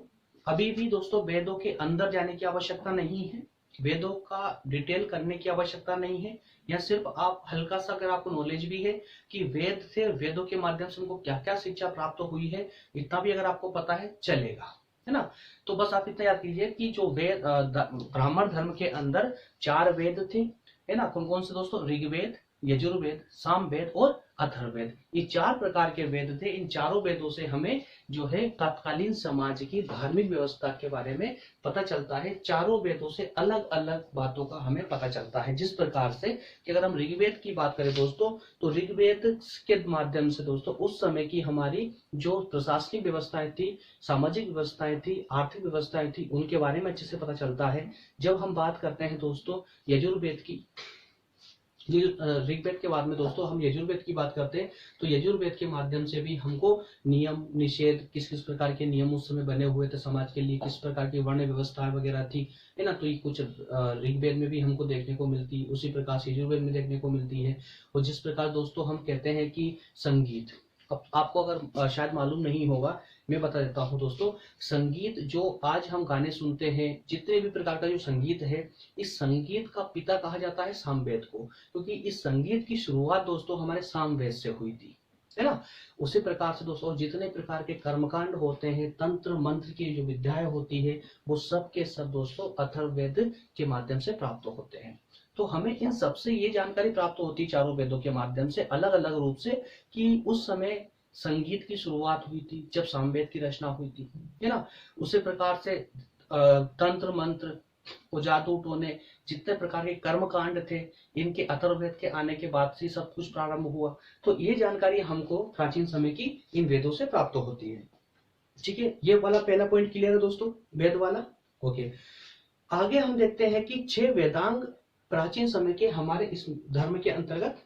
अभी भी दोस्तों वेदों के अंदर जाने की आवश्यकता नहीं है, वेदों का डिटेल करने की आवश्यकता नहीं है, या सिर्फ आप हल्का सा अगर आपको नॉलेज भी है कि वेद से, वेदों के माध्यम से हमको क्या क्या शिक्षा प्राप्त हुई है, इतना भी अगर आपको पता है चलेगा, है ना। तो बस आप इतना याद कीजिए कि जो वेद ब्राह्मण धर्म के अंदर 4 वेद थे, है ना। कौन कौन से दोस्तों? ऋग्वेद, यजुर्वेद, सामवेद और अथर्ववेद। ये 4 प्रकार के वेद थे। इन चारों वेदों से हमें जो है तत्कालीन समाज की धार्मिक व्यवस्था के बारे में पता चलता है। चारों वेदों से अलग अलग बातों का हमें पता चलता है। जिस प्रकार से कि अगर हम ऋग्वेद की बात करें दोस्तों, तो ऋग्वेद के माध्यम से दोस्तों उस समय की हमारी जो प्रशासनिक व्यवस्थाएं थी, सामाजिक व्यवस्थाएं थी, आर्थिक व्यवस्थाएं थी, उनके बारे में अच्छे से पता चलता है। जब हम बात करते हैं दोस्तों यजुर्वेद की, ऋग्वेद के बाद में दोस्तों हम यजुर्वेद की बात करते हैं, तो यजुर्वेद के माध्यम से भी हमको नियम निषेध, किस किस प्रकार के नियम उस समय बने हुए थे समाज के लिए, किस प्रकार की वर्ण व्यवस्था वगैरह थी, है ना। तो ये कुछ ऋग्वेद में भी हमको देखने को मिलती है, उसी प्रकार से यजुर्वेद में देखने को मिलती है। और जिस प्रकार दोस्तों हम कहते हैं कि संगीत, अब आपको अगर शायद मालूम नहीं होगा, मैं बता देता हूँ दोस्तों। संगीत जो आज हम गाने सुनते हैं, जितने भी प्रकार का जो संगीत है, इस संगीत का पिता कहा जाता है सामवेद को, क्योंकि इस संगीत की शुरुआत दोस्तों हमारे सामवेद से हुई थी, है ना। उसी प्रकार से दोस्तों जितने प्रकार के कर्मकांड होते हैं, तंत्र मंत्र की जो विद्याएं होती है, वो सब के सब दोस्तों अथर्ववेद के माध्यम से प्राप्त होते हैं। तो हमें इन सबसे ये जानकारी प्राप्त होती है चारों वेदों के माध्यम से, अलग अलग रूप से, कि उस समय संगीत की शुरुआत हुई थी जब सामवेद की रचना हुई थी, है ना। उसी प्रकार से तंत्र मंत्र, जादू टोने, जितने प्रकार के कर्म कांड थे, इनके अथर्ववेद के आने के बाद से सब कुछ प्रारंभ हुआ। तो ये जानकारी हमको प्राचीन समय की इन वेदों से प्राप्त होती है। ठीक है, ये वाला पहला पॉइंट क्लियर है दोस्तों, वेद वाला। ओके, आगे हम देखते हैं कि 6 वेदांग प्राचीन समय के हमारे इस धर्म के अंतर्गत,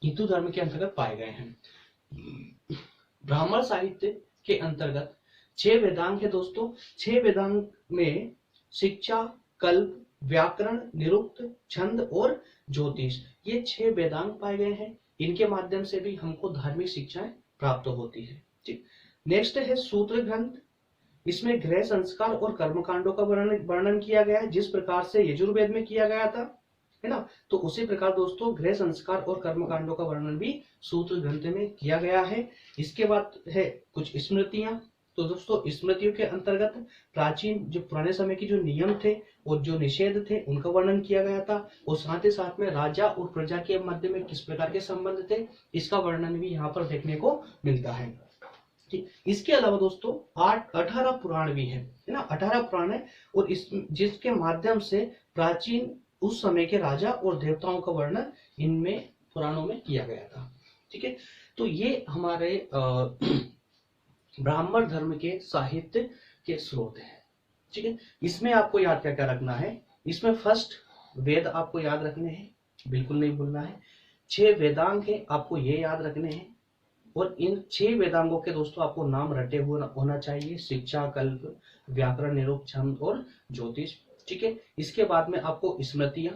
हिंदू धर्म के अंतर्गत पाए गए हैं। ब्राह्मण साहित्य के अंतर्गत 6 वेदांग है दोस्तों। 6 वेदांग में शिक्षा, कल्प, व्याकरण, निरुक्त, छंद और ज्योतिष, ये 6 वेदांग पाए गए हैं। इनके माध्यम से भी हमको धार्मिक शिक्षाएं प्राप्त होती है। ठीक, नेक्स्ट है सूत्र ग्रंथ। इसमें गृह संस्कार और कर्मकांडों का वर्णन किया गया है, जिस प्रकार से यजुर्वेद में किया गया था, है ना। तो उसी प्रकार दोस्तों गृह संस्कार और कर्मकांडों का वर्णन भी सूत्र ग्रंथ में किया गया है। इसके बाद है कुछ स्मृतियां। तो दोस्तों स्मृतियों के अंतर्गत प्राचीन जो पुराने समय के जो नियम थे और जो निषेध थे, उनका वर्णन किया गया था। और साथ ही साथ में राजा और प्रजा के मध्य में किस प्रकार के संबंध थे, इसका वर्णन भी यहाँ पर देखने को मिलता है। इसके अलावा दोस्तों 18 पुराण भी है ना। 18 पुराण है, और इस जिसके माध्यम से प्राचीन उस समय के राजा और देवताओं का वर्णन इनमें पुराणों में किया गया था। ठीक है, तो ये हमारे ब्राह्मण धर्म के साहित्य के स्रोत है। ठीक है, इसमें आपको याद क्या क्या रखना है। इसमें फर्स्ट वेद आपको याद रखने हैं, बिल्कुल नहीं भूलना है। 6 वेदांग है, आपको ये याद रखने हैं। और इन 6 वेदांगों के दोस्तों आपको नाम रटे हुए होना चाहिए, शिक्षा, कल्प, व्याकरण, निरुक्त, छंद और ज्योतिष। ठीक है, इसके बाद में आपको स्मृतियां,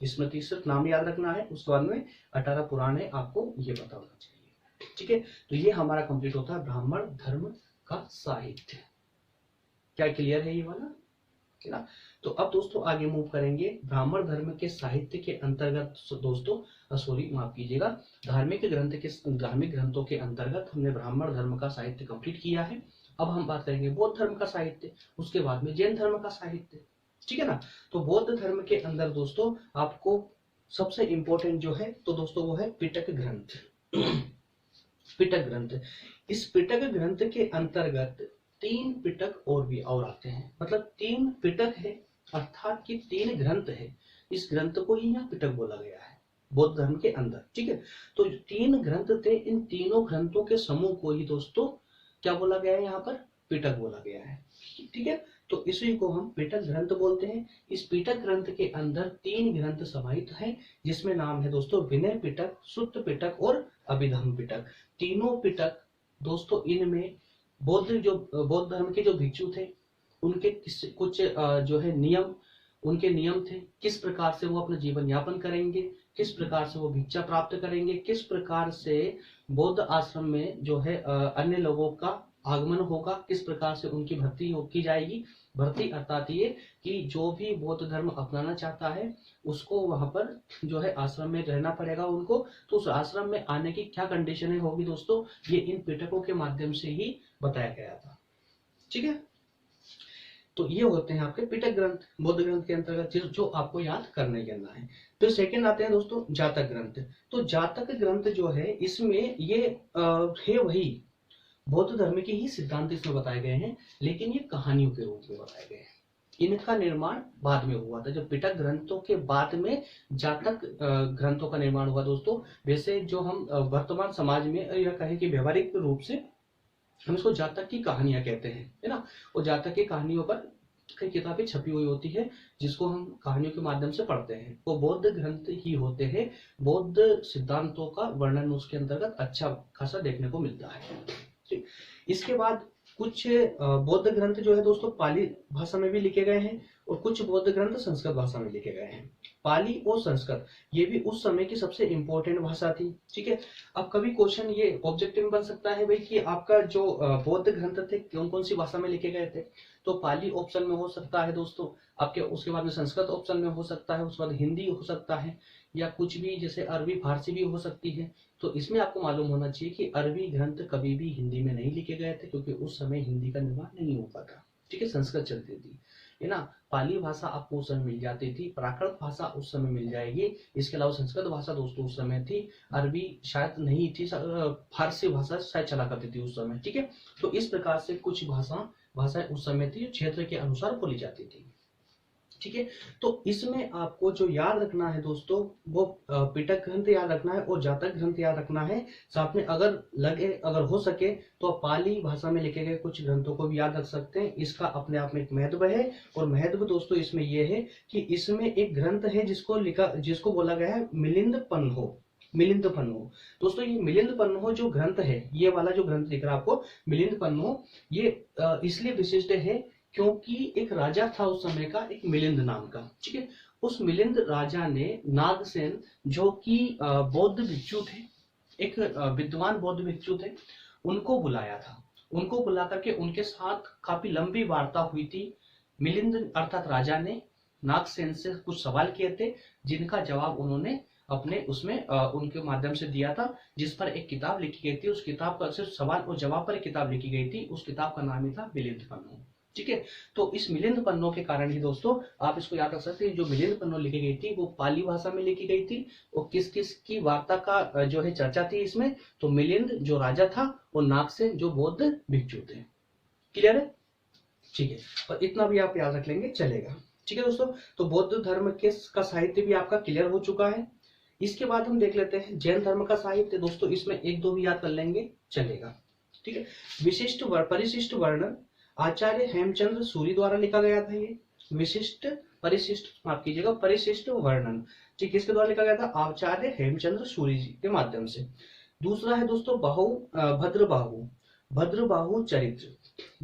स्मृति सिर्फ नाम याद रखना है। उसके बाद में 18 पुराण है, आपको ये पता होना चाहिए। ठीक है, तो ये हमारा कंप्लीट होता है ब्राह्मण धर्म का साहित्य। क्या क्लियर है ये वाला, है ना। तो अब दोस्तों आगे मूव करेंगे ब्राह्मण धर्म के साहित्य के अंतर्गत दोस्तों, सॉरी माफ कीजिएगा, धार्मिक ग्रंथों के अंतर्गत हमने ब्राह्मण धर्म का साहित्य कंप्लीट किया है। अब हम बात करेंगे बौद्ध धर्म का साहित्य, उसके बाद में जैन धर्म का साहित्य। ठीक है ना। तो बौद्ध धर्म के अंदर दोस्तों आपको सबसे इंपॉर्टेंट जो है, तो दोस्तों वो है पिटक ग्रंथ। पिटक ग्रंथ, इस पिटक ग्रंथ के अंतर्गत 3 पिटक और भी और आते हैं, मतलब 3 पिटक है, अर्थात कि 3 ग्रंथ है। इस ग्रंथ को ही यहाँ पिटक बोला गया है बौद्ध धर्म के अंदर। ठीक है, तो 3 ग्रंथ थे, इन तीनों ग्रंथों के समूह को ही दोस्तों क्या बोला गया है, यहाँ पर पिटक बोला गया है। ठीक है, तो इसी को हम पिटक ग्रंथ बोलते हैं। इस पिटक ग्रंथ के अंदर 3 ग्रंथ समाहित हैं, जिसमें नाम है दोस्तों विनय पिटक, सुत्त पिटक और अभिधम्म पिटक। तीनों पिटक दोस्तों, इनमें बौद्ध धर्म के जो भिक्षु थे, उनके कुछ जो है नियम, उनके नियम थे, किस प्रकार से वो अपना जीवन यापन करेंगे, किस प्रकार से वो भिक्षा प्राप्त करेंगे, किस प्रकार से बौद्ध आश्रम में जो है अन्य लोगों का आगमन होगा, किस प्रकार से उनकी भर्ती की जाएगी। भर्ती अर्थात ये कि जो भी बौद्ध धर्म अपनाना चाहता है उसको वहां पर जो है आश्रम में रहना पड़ेगा उनको। तो उस आश्रम में आने की क्या कंडीशनें होगी दोस्तों, ये इन पिटकों के माध्यम से ही बताया गया था। ठीक है, तो ये होते हैं आपके पिटक ग्रंथ बौद्ध ग्रंथ के अंतर्गत, जो आपको याद करने है। फिर सेकंड आते हैं दोस्तों जातक ग्रंथ। तो जातक ग्रंथ जो है, इसमें ये है वही बौद्ध धर्म के ही सिद्धांत इसमें बताए गए हैं, लेकिन ये कहानियों के रूप में बताए गए हैं। इनका निर्माण बाद में हुआ था, जब पिटक ग्रंथों के बाद में जातक ग्रंथों का निर्माण हुआ दोस्तों। वैसे जो हम वर्तमान समाज में या कहें कि व्यवहारिक रूप से हम इसको जातक की कहानियां कहते हैं, है ना। और जातक की कहानियों पर कई किताबें छपी हुई होती है, जिसको हम कहानियों के माध्यम से पढ़ते हैं। वो बौद्ध ग्रंथ ही होते हैं। बौद्ध सिद्धांतों का वर्णन उसके अंतर्गत अच्छा खासा देखने को मिलता है। इसके बाद कुछ बौद्ध ग्रंथ जो है दोस्तों पाली भाषा में भी लिखे गए हैं, और कुछ बौद्ध ग्रंथ संस्कृत भाषा में लिखे गए हैं। पाली और संस्कृत ये भी उस समय की सबसे इंपॉर्टेंट भाषा थी। ठीक है, अब कभी क्वेश्चन ये ऑब्जेक्टिव में बन सकता है भाई कि आपका जो बौद्ध ग्रंथ थे कौन कौन सी भाषा में लिखे गए थे, तो पाली ऑप्शन में हो सकता है दोस्तों आपके, उसके बाद में संस्कृत ऑप्शन में हो सकता है, उसके बाद हिंदी हो सकता है, या कुछ भी जैसे अरबी फारसी भी हो सकती है। तो इसमें आपको मालूम होना चाहिए कि अरबी ग्रंथ कभी भी हिंदी में नहीं लिखे गए थे, क्योंकि उस समय हिंदी का निर्माण नहीं हो पाता। ठीक है, संस्कृत चलती थी, है ना। पाली भाषा आपको उस समय मिल जाती थी, प्राकृत भाषा उस समय मिल जाएगी। इसके अलावा संस्कृत भाषा दोस्तों उस समय थी, अरबी शायद नहीं थी, फारसी भाषा शायद चला करती थी उस समय। ठीक है, तो इस प्रकार से कुछ भाषाएं उस समय थी, क्षेत्र के अनुसार बोली जाती थी। ठीक है, तो इसमें आपको जो याद रखना है दोस्तों वो पिटक ग्रंथ याद रखना है और जातक ग्रंथ याद रखना है। साथ में अगर हो सके तो आप पाली भाषा में लिखे गए कुछ ग्रंथों को भी याद रख सकते हैं। इसका अपने आप में एक महत्व है, और महत्व दोस्तों इसमें यह है कि इसमें एक ग्रंथ है जिसको बोला गया है मिलिंद पन्नो। दोस्तों ये मिलिंद पन्नो जो ग्रंथ है, ये वाला जो ग्रंथ दिख रहा है आपको मिलिंद पन्नो, ये इसलिए विशिष्ट है क्योंकि एक राजा था उस समय का, एक मिलिंद नाम का। ठीक है, उस मिलिंद राजा ने नागसेन जो कि बौद्ध भिक्षु थे, एक विद्वान बौद्ध भिक्षु थे, उनको बुलाया था। उनको बुला करके उनके साथ काफी लंबी वार्ता हुई थी। मिलिंद अर्थात राजा ने नागसेन से कुछ सवाल किए थे, जिनका जवाब उन्होंने अपने उसमें उनके माध्यम से दिया था, जिस पर एक किताब लिखी गई थी। उस किताब का सिर्फ सवाल और जवाब पर एक किताब लिखी गई थी, उस किताब का नाम ही था मिलिंद पन्नो। ठीक है, तो इस मिलिंद पन्नो के कारण ही दोस्तों आप इसको याद रख सकते हैं, जो मिलिंद पन्नो लिखी गई थी वो पाली भाषा में लिखी गई थी। और किस किस की वार्ता का जो है चर्चा थी इसमें, तो मिलिंद जो राजा था और नागसेन जो बौद्ध भिक्षु थे। क्लियर है? ठीक है, और इतना भी आप याद रख लेंगे चलेगा। ठीक है दोस्तों, तो बौद्ध धर्म के का साहित्य भी आपका क्लियर हो चुका है। इसके बाद हम देख लेते हैं जैन धर्म का साहित्य। दोस्तों इसमें एक दो भी याद कर लेंगे चलेगा। ठीक है, परिशिष्ट वर्णन आचार्य हेमचंद्र सूरी द्वारा लिखा गया था। ये माफ कीजिएगा, परिशिष्ट वर्णन ठीक किसके द्वारा लिखा गया था? आचार्य हेमचंद्र सूरी जी के माध्यम से। दूसरा है दोस्तों भद्रबाहु चरित्र,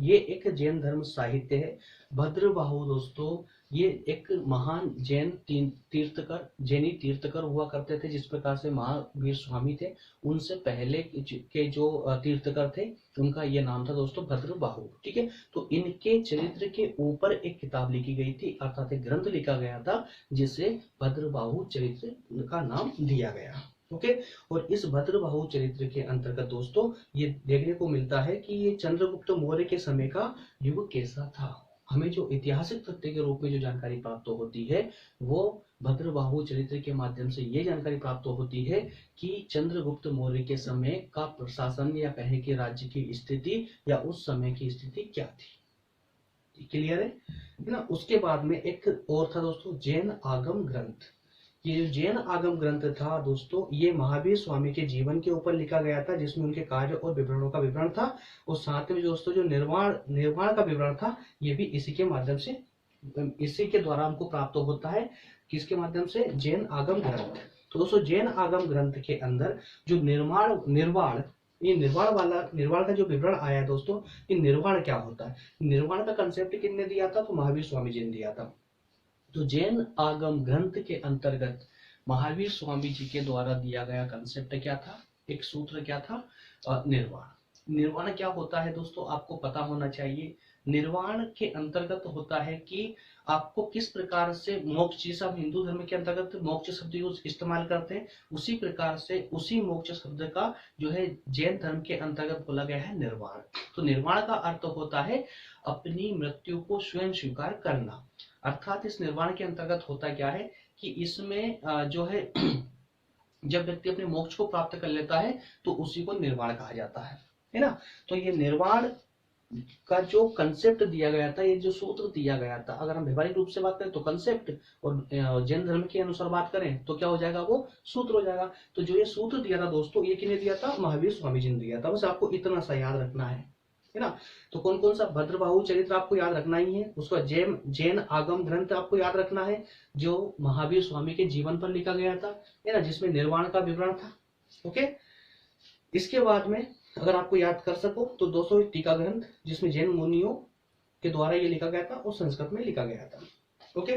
ये एक जैन धर्म साहित्य है। भद्रबाहु दोस्तों ये एक महान जैनी तीर्थकर हुआ करते थे, जिस प्रकार से महावीर स्वामी थे, उनसे पहले के जो तीर्थकर थे उनका ये नाम था दोस्तों भद्रबाहु। ठीक है, तो इनके चरित्र के ऊपर एक किताब लिखी गई थी, अर्थात एक ग्रंथ लिखा गया था, जिसे भद्रबाहु चरित्र का नाम दिया गया। ओके, और इस भद्रबाहु चरित्र के अंतर्गत दोस्तों ये देखने को मिलता है कि ये चंद्रगुप्त मौर्य के समय का युग कैसा था। हमें जो ऐतिहासिक तथ्य के रूप में जो जानकारी प्राप्त होती है वो भद्रबाहु चरित्र के माध्यम से ये जानकारी प्राप्त होती है कि चंद्रगुप्त मौर्य के समय का प्रशासन या पहले के राज्य की स्थिति या उस समय की स्थिति क्या थी। क्लियर है ना? उसके बाद में एक और था दोस्तों जैन आगम ग्रंथ। ये जो जैन आगम ग्रंथ था दोस्तों, ये महावीर स्वामी के जीवन के ऊपर लिखा गया था, जिसमें उनके कार्य और विवरणों का विवरण था, और साथ में दोस्तों जो निर्वाण का विवरण था, ये भी इसी के माध्यम से, इसी के द्वारा हमको प्राप्त होता है। किसके माध्यम से? जैन आगम ग्रंथ। तो दोस्तों जैन आगम ग्रंथ के अंदर जो निर्वाण का जो विवरण आया दोस्तों, ये निर्वाण क्या होता है, निर्वाण का कंसेप्ट किसने दिया था? तो महावीर स्वामी जी ने दिया था। तो जैन आगम ग्रंथ के अंतर्गत महावीर स्वामी जी के द्वारा दिया गया कंसेप्ट क्या था? एक सूत्र क्या था? निर्वाण। निर्वाण क्या होता है दोस्तों आपको पता होना चाहिए। निर्वाण के अंतर्गत होता है कि आपको किस प्रकार से मोक्ष, जैसे हम हिंदू धर्म के अंतर्गत मोक्ष शब्द यूज इस्तेमाल करते हैं, उसी प्रकार से उसी मोक्ष शब्द का जो है जैन धर्म के अंतर्गत बोला गया है निर्वाण। तो निर्वाण का अर्थ होता है अपनी मृत्यु को स्वयं स्वीकार करना। अर्थात इस निर्वाण के अंतर्गत होता क्या है कि इसमें जो है जब व्यक्ति अपने मोक्ष को प्राप्त कर लेता है तो उसी को निर्वाण कहा जाता है ना। तो ये निर्वाण का जो कंसेप्ट दिया गया था, ये जो सूत्र दिया गया था, अगर हम व्यवहारिक रूप से बात करें तो कंसेप्ट, और जैन धर्म के अनुसार बात करें तो क्या हो जाएगा? वो सूत्र हो जाएगा। तो जो ये सूत्र दिया था दोस्तों, ये किसने दिया था? महावीर स्वामी जी ने दिया था। बस आपको इतना सा याद रखना है ना। तो कौन कौन सा? भद्रबाहु चरित्र आपको याद रखना ही है, उसका जैन आगम ग्रंथ आपको याद रखना है जो महावीर स्वामी के जीवन पर लिखा गया था, है ना, जिसमें निर्वाण का विवरण था। ओके, इसके बाद में अगर आपको याद कर सको तो 200 टीका ग्रंथ, जिसमें जैन मुनियों के द्वारा ये लिखा गया था और संस्कृत में लिखा गया था। ओके,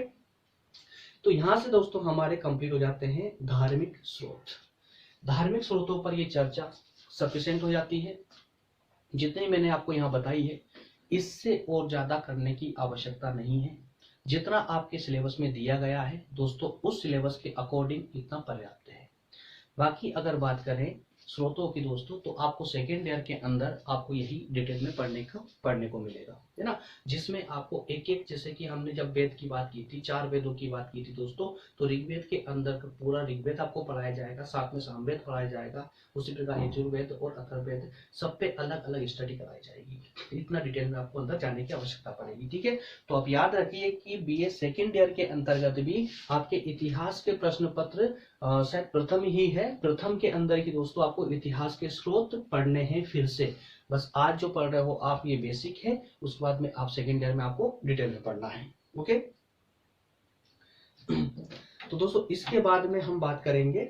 तो यहाँ से दोस्तों हमारे कंप्लीट हो जाते हैं धार्मिक स्रोत। धार्मिक स्रोतों पर ये चर्चा सफिशिएंट हो जाती है। जितनी मैंने आपको यहाँ बताई है इससे और ज्यादा करने की आवश्यकता नहीं है। जितना आपके सिलेबस में दिया गया है दोस्तों उस सिलेबस के अकॉर्डिंग इतना पर्याप्त है। बाकी अगर बात करें स्रोतों की दोस्तों तो आपको सेकेंड ईयर के अंदर आपको यही डिटेल में पढ़ने को मिलेगा, है ना, जिसमें आपको एक एक, जैसे कि हमने जब वेद की बात की थी, 4 वेदों की बात की थी दोस्तों, तो ऋग्वेद के अंदर का पूरा ऋग्वेद आपको पढ़ाया जाएगा, साथ में सामवेद पढ़ाया जाएगा, उसी प्रकार यजुर्वेद और अथर्ववेद सब पे अलग अलग स्टडी कराई जाएगी। इतना डिटेल में आपको अंदर जाने की आवश्यकता पड़ेगी, ठीक है। तो आप याद रखिए कि बीए सेकेंड ईयर के अंतर्गत भी आपके इतिहास के प्रश्न पत्र शायद प्रथम ही है, प्रथम के अंदर की दोस्तों आपको इतिहास के स्रोत पढ़ने हैं फिर से। बस आज जो पढ़ रहे हो आप ये बेसिक है, उसके बाद में आप सेकेंड ईयर में आपको डिटेल में पढ़ना है, ओके। तो दोस्तों इसके बाद में हम बात करेंगे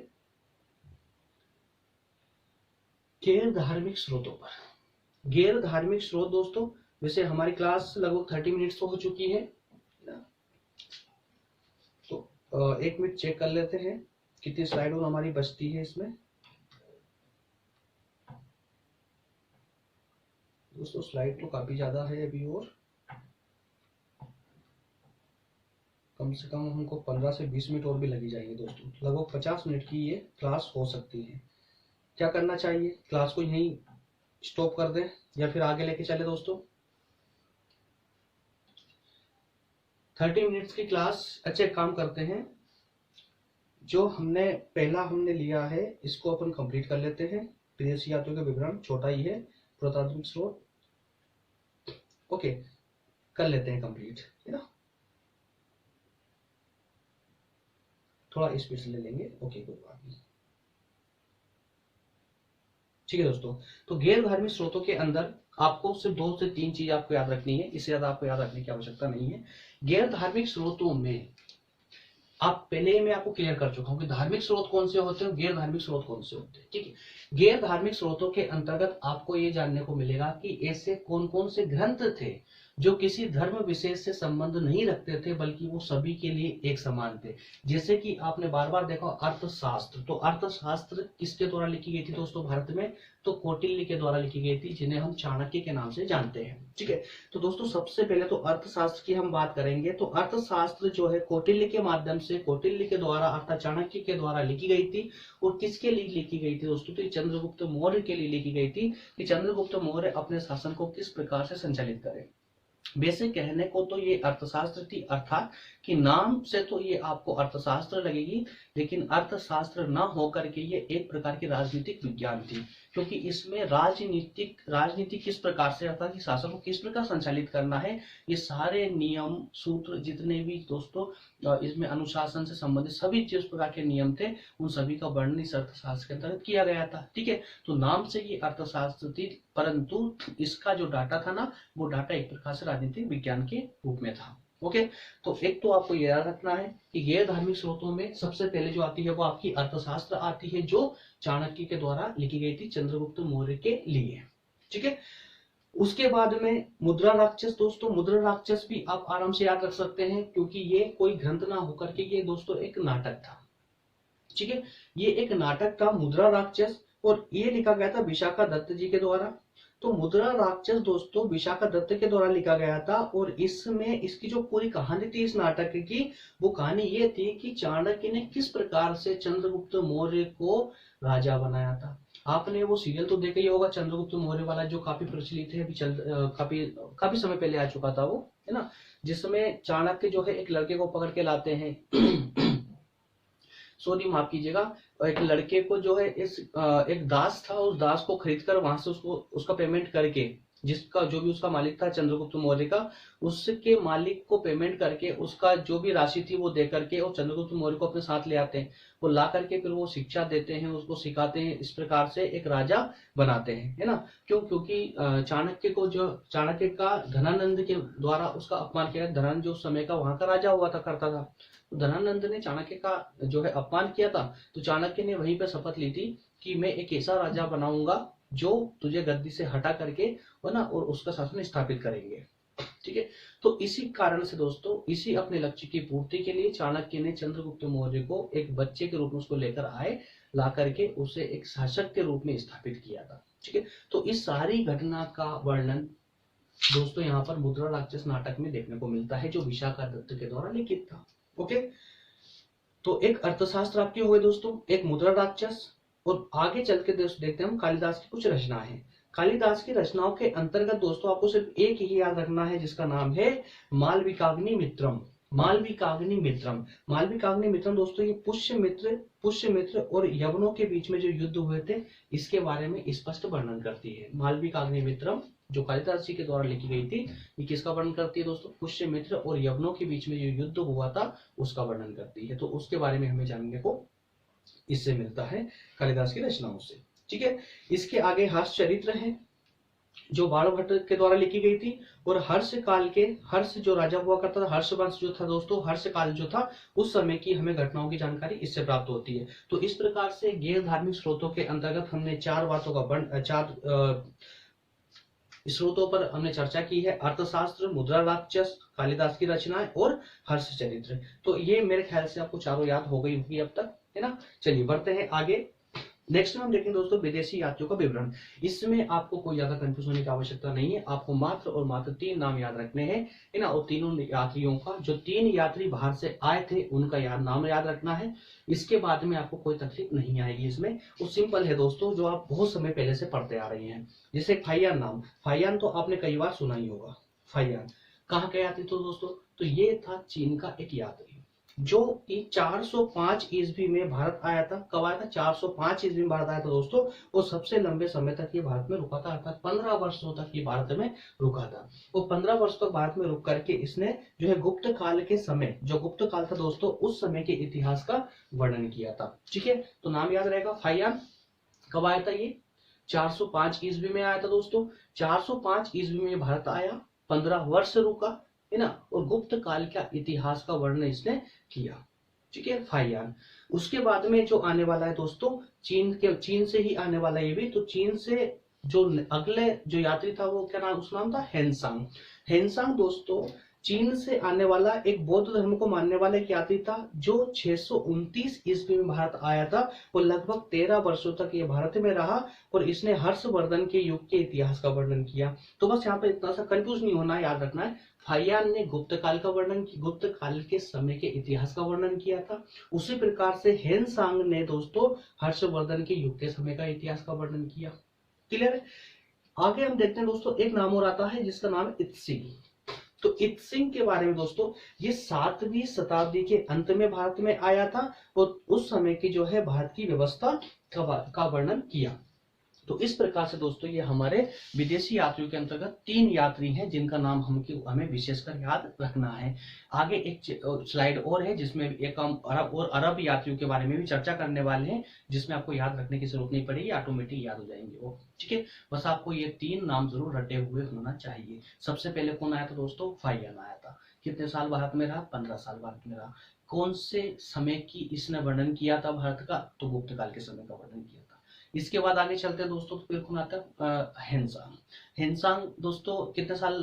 गैर धार्मिक स्रोतों पर। गैर धार्मिक स्रोत दोस्तों, वैसे हमारी क्लास लगभग 30 मिनट्स तो हो चुकी है, तो 1 मिनट चेक कर लेते हैं कितनी स्लाइड और हमारी बचती है इसमें। दोस्तों स्लाइड तो काफी ज्यादा है अभी, और कम से कम हमको 15 से 20 मिनट और भी लगी जाएंगे दोस्तों। लगभग 50 मिनट की ये क्लास हो सकती है। क्या करना चाहिए, क्लास को यहीं स्टॉप कर दें या फिर आगे लेके चले दोस्तों? 30 मिनट्स की क्लास, अच्छा काम करते हैं, जो हमने पहला लिया है इसको अपन कंप्लीट कर लेते हैं। प्रिय यात्रियों का विवरण छोटा ही है, पुरातात्विक स्रोत, ओके कर लेते हैं कंप्लीट, है ना। थोड़ा स्पीड से ले लेंगे, ओके कोई बात नहीं, ठीक है दोस्तों। तो गैर धार्मिक स्रोतों के अंदर आपको सिर्फ 2 से 3 चीज आपको याद रखनी है, इससे ज्यादा आपको याद रखने की आवश्यकता नहीं है। गैर धार्मिक स्रोतों में आप पहले मैं आपको क्लियर कर चुका हूं कि धार्मिक स्रोत कौन से होते हैं, गैर धार्मिक स्रोत कौन से होते हैं, ठीक है। गैर धार्मिक स्रोतों के अंतर्गत आपको ये जानने को मिलेगा कि ऐसे कौन कौन से ग्रंथ थे जो किसी धर्म विशेष से संबंध नहीं रखते थे, बल्कि वो सभी के लिए एक समान थे। जैसे कि आपने बार बार देखा अर्थशास्त्र, तो अर्थशास्त्र किसके द्वारा लिखी गई थी दोस्तों भारत में? तो कौटिल्य के द्वारा लिखी गई थी, जिन्हें हम चाणक्य के नाम से जानते हैं, ठीक है। तो दोस्तों सबसे पहले तो अर्थशास्त्र की हम बात करेंगे। तो अर्थशास्त्र जो है कौटिल्य के माध्यम से, कौटिल्य के द्वारा अर्थात चाणक्य के द्वारा लिखी गई थी। और किसके लिए लिखी गई थी दोस्तों? तो चंद्रगुप्त मौर्य के लिए लिखी गई थी, कि चंद्रगुप्त मौर्य अपने शासन को किस प्रकार से संचालित करें। वैसे कहने को तो ये अर्थशास्त्र थी, अर्थात कि नाम से तो ये आपको अर्थशास्त्र लगेगी, लेकिन अर्थशास्त्र न होकर के ये एक प्रकार की राजनीतिक विज्ञान थी, क्योंकि इसमें राजनीति किस प्रकार से, अर्थात कि शासन को किस प्रकार संचालित करना है, ये सारे नियम सूत्र जितने भी दोस्तों इसमें अनुशासन से संबंधित सभी जिस प्रकार के नियम थे, उन सभी का वर्णन इस अर्थशास्त्र के अंतर्गत किया गया था, ठीक है। तो नाम से ये अर्थशास्त्र थी, परंतु इसका जो डाटा था ना, वो डाटा एक प्रकार से राजनीतिक विज्ञान के रूप में था, ओके। तो एक तो आपको यह याद रखना है कि गैर धार्मिक स्रोतों में सबसे पहले जो आती है वो आपकी अर्थशास्त्र आती है, जो चाणक्य के द्वारा लिखी गई थी चंद्रगुप्त मौर्य के लिए, ठीक है। उसके बाद में मुद्रा राक्षस, दोस्तों मुद्रा राक्षस भी आप आराम से याद रख सकते हैं, क्योंकि ये कोई ग्रंथ ना होकर के ये दोस्तों एक नाटक था, ठीक है। ये एक नाटक था मुद्रा राक्षस, और ये लिखा गया था विशाखा दत्त जी के द्वारा। तो मुद्रा राक्षस दोस्तों विशाखा दत्त के द्वारा लिखा गया था, और इसमें इसकी जो पूरी कहानी थी इस नाटक की, वो कहानी ये थी कि चाणक्य ने किस प्रकार से चंद्रगुप्त मौर्य को राजा बनाया था। आपने वो सीरियल तो देखा ही होगा चंद्रगुप्त मौर्य वाला, जो काफी प्रचलित है, अभी काफी समय पहले आ चुका था वो, है ना, जिसमें चाणक्य जो है एक लड़के को पकड़ के लाते हैं सॉरी माफ कीजिएगा, एक लड़के को जो है एक दास था, उस दास को खरीद कर वहां से उसका पेमेंट करके, जिसका जो भी उसका मालिक था चंद्रगुप्त मौर्य का, उसके मालिक को पेमेंट करके उसका जो भी राशि थी वो दे करके और चंद्रगुप्त मौर्य को अपने साथ ले आते हैं। वो ला करके फिर वो शिक्षा देते हैं, उसको सिखाते हैं, इस प्रकार से एक राजा बनाते हैं, है ना। क्योंकि चाणक्य का धनानंद के द्वारा उसका अपमान किया। धनानंद जो उस समय का वहां का राजा हुआ था, करता था, तो धनानंद ने चाणक्य का जो है अपमान किया था। तो चाणक्य ने वहीं पर शपथ ली थी कि मैं एक ऐसा राजा बनाऊंगा जो तुझे गद्दी से हटा करके, है ना, और उसका शासन स्थापित करेंगे। ठीक है। तो इसी कारण से दोस्तों, इसी अपने लक्ष्य की पूर्ति के लिए चाणक्य ने चंद्रगुप्त मौर्य को एक बच्चे के रूप में उसको लेकर आए, ला करके उसे एक शासक के रूप में स्थापित किया था। ठीक है। तो इस सारी घटना का वर्णन दोस्तों यहाँ पर मुद्रा राक्षस नाटक में देखने को मिलता है, जो विशाखा दत्त के द्वारा लिखित था। ओके, तो एक अर्थशास्त्र आपके हो गए दोस्तों, एक मुद्रा राक्षस, और आगे चल के देखते हैं हम कालिदास की कुछ रचनाएं। कालिदास की रचनाओं के अंतर्गत दोस्तों आपको सिर्फ एक ही याद रखना है, जिसका नाम है मालविकाग्नि मित्रम। मालविकाग्नि मित्रम, मालविकाग्नि मित्रम दोस्तों, ये पुष्य मित्र और यवनों के बीच में जो युद्ध हुए थे, इसके बारे में स्पष्ट वर्णन करती है। मालविकाग्नि मित्रम जो कालिदास जी के द्वारा लिखी गई थी, ये किसका वर्णन करती है दोस्तों? पुष्य मित्र और यवनों के बीच में जो युद्ध हुआ था उसका वर्णन करती है। तो उसके बारे में हमें जानने को इससे मिलता है, कालिदास की रचनाओं से। ठीक है। इसके आगे हर्ष चरित्र है, जो बाणभट्ट के द्वारा लिखी गई थी, और हर्ष काल के, हर्ष जो राजा हुआ करता था, हर्ष वंश जो था दोस्तों, हर्ष काल जो था, उस समय की हमें घटनाओं की जानकारी इससे प्राप्त होती है। तो इस प्रकार से गैर धार्मिक स्रोतों के अंतर्गत हमने चार बातों का चार स्रोतों पर हमने चर्चा की है: अर्थशास्त्र, मुद्रा राक्षस, कालिदास की रचनाएं और हर्ष चरित्र। तो ये मेरे ख्याल से आपको चारों याद हो गई होगी अब तक, है ना। चलिए बढ़ते हैं आगे। नेक्स्ट में हम देखेंगे दोस्तों विदेशी यात्रियों का विवरण। इसमें आपको कोई ज्यादा कंफ्यूज होने की आवश्यकता नहीं है, आपको मात्र और मात्र 3 नाम याद रखने हैं, है ना। और तीनों यात्रियों का, जो 3 यात्री बाहर से आए थे, उनका नाम याद रखना है। इसके बाद में आपको कोई तकलीफ नहीं आएगी इसमें, वो सिंपल है दोस्तों, जो आप बहुत समय पहले से पढ़ते आ रहे हैं। जैसे फाहियान नाम, फाहियान तो आपने कई बार सुना ही होगा। फाहियान कहाँ का यात्री था दोस्तों? तो ये था चीन का एक यात्री, जो कि 405 ईस्वी में भारत आया था। कब आया था? 405 ईस्वी में भारत आया था दोस्तों। और सबसे लंबे समय तक ये भारत में रुका था, अर्थात 15 वर्षों तक ये भारत में रुका था। वो 15 वर्ष तक भारत में रुक करके इसने जो है गुप्त काल के समय, जो गुप्त काल था दोस्तों, उस समय के इतिहास का वर्णन किया था। ठीक है। तो नाम याद रहेगा फाहियान। कब आया था ये? 405 ईस्वी में आया था दोस्तों। 405 ईस्वी में भारत आया, 15 वर्ष रुका, है ना, और गुप्त काल का इतिहास का वर्णन इसने किया। ठीक है, फाहियान। उसके बाद में जो आने वाला है दोस्तों, चीन से ही आने वाला है ये भी। तो चीन से जो अगले जो यात्री था, वो क्या नाम, उसका नाम था हेनसांग। हेनसांग दोस्तों चीन से आने वाला एक बौद्ध धर्म को मानने वाला एक यात्री था, जो 629 ईस्वी में भारत आया था। वो लगभग 13 वर्षों तक ये भारत में रहा, और इसने हर्षवर्धन के युग के इतिहास का वर्णन किया। तो बस यहाँ पे इतना सा कंफ्यूज नहीं होना, याद रखना है, फाहियान ने गुप्त काल का वर्णन किया, गुप्त काल के समय के इतिहास का वर्णन किया था। उसी प्रकार से हेनसांग ने दोस्तों हर्षवर्धन के युग के समय का इतिहास का वर्णन किया। क्लियर है। आगे हम देखते हैं दोस्तों, एक नाम और आता है जिसका नाम है इत्सिंग। तो इत्सिंग के बारे में दोस्तों, ये 7वीं शताब्दी के अंत में भारत में आया था, और उस समय की जो है भारत की व्यवस्था का वर्णन किया। तो इस प्रकार से दोस्तों ये हमारे विदेशी यात्रियों के अंतर्गत 3 यात्री हैं, जिनका नाम हमें विशेषकर याद रखना है। आगे एक स्लाइड और है, जिसमें एक हम अरब यात्रियों के बारे में भी चर्चा करने वाले हैं, जिसमें आपको याद रखने की जरूरत नहीं पड़ेगी, ऑटोमेटिक याद हो जाएंगे वो। ठीक है। बस आपको ये 3 नाम जरूर रटे हुए होना चाहिए। सबसे पहले कौन आया था दोस्तों? फाहियान आया था। कितने साल भारत में रहा? 15 साल भारत में रहा। कौन से समय की इसने वर्णन किया था भारत का? तो गुप्त काल के समय का वर्णन किया था। इसके बाद आगे चलते हैं दोस्तों, तो फिर कौन आता है? हेनसांग। हेनसांग दोस्तों कितने साल?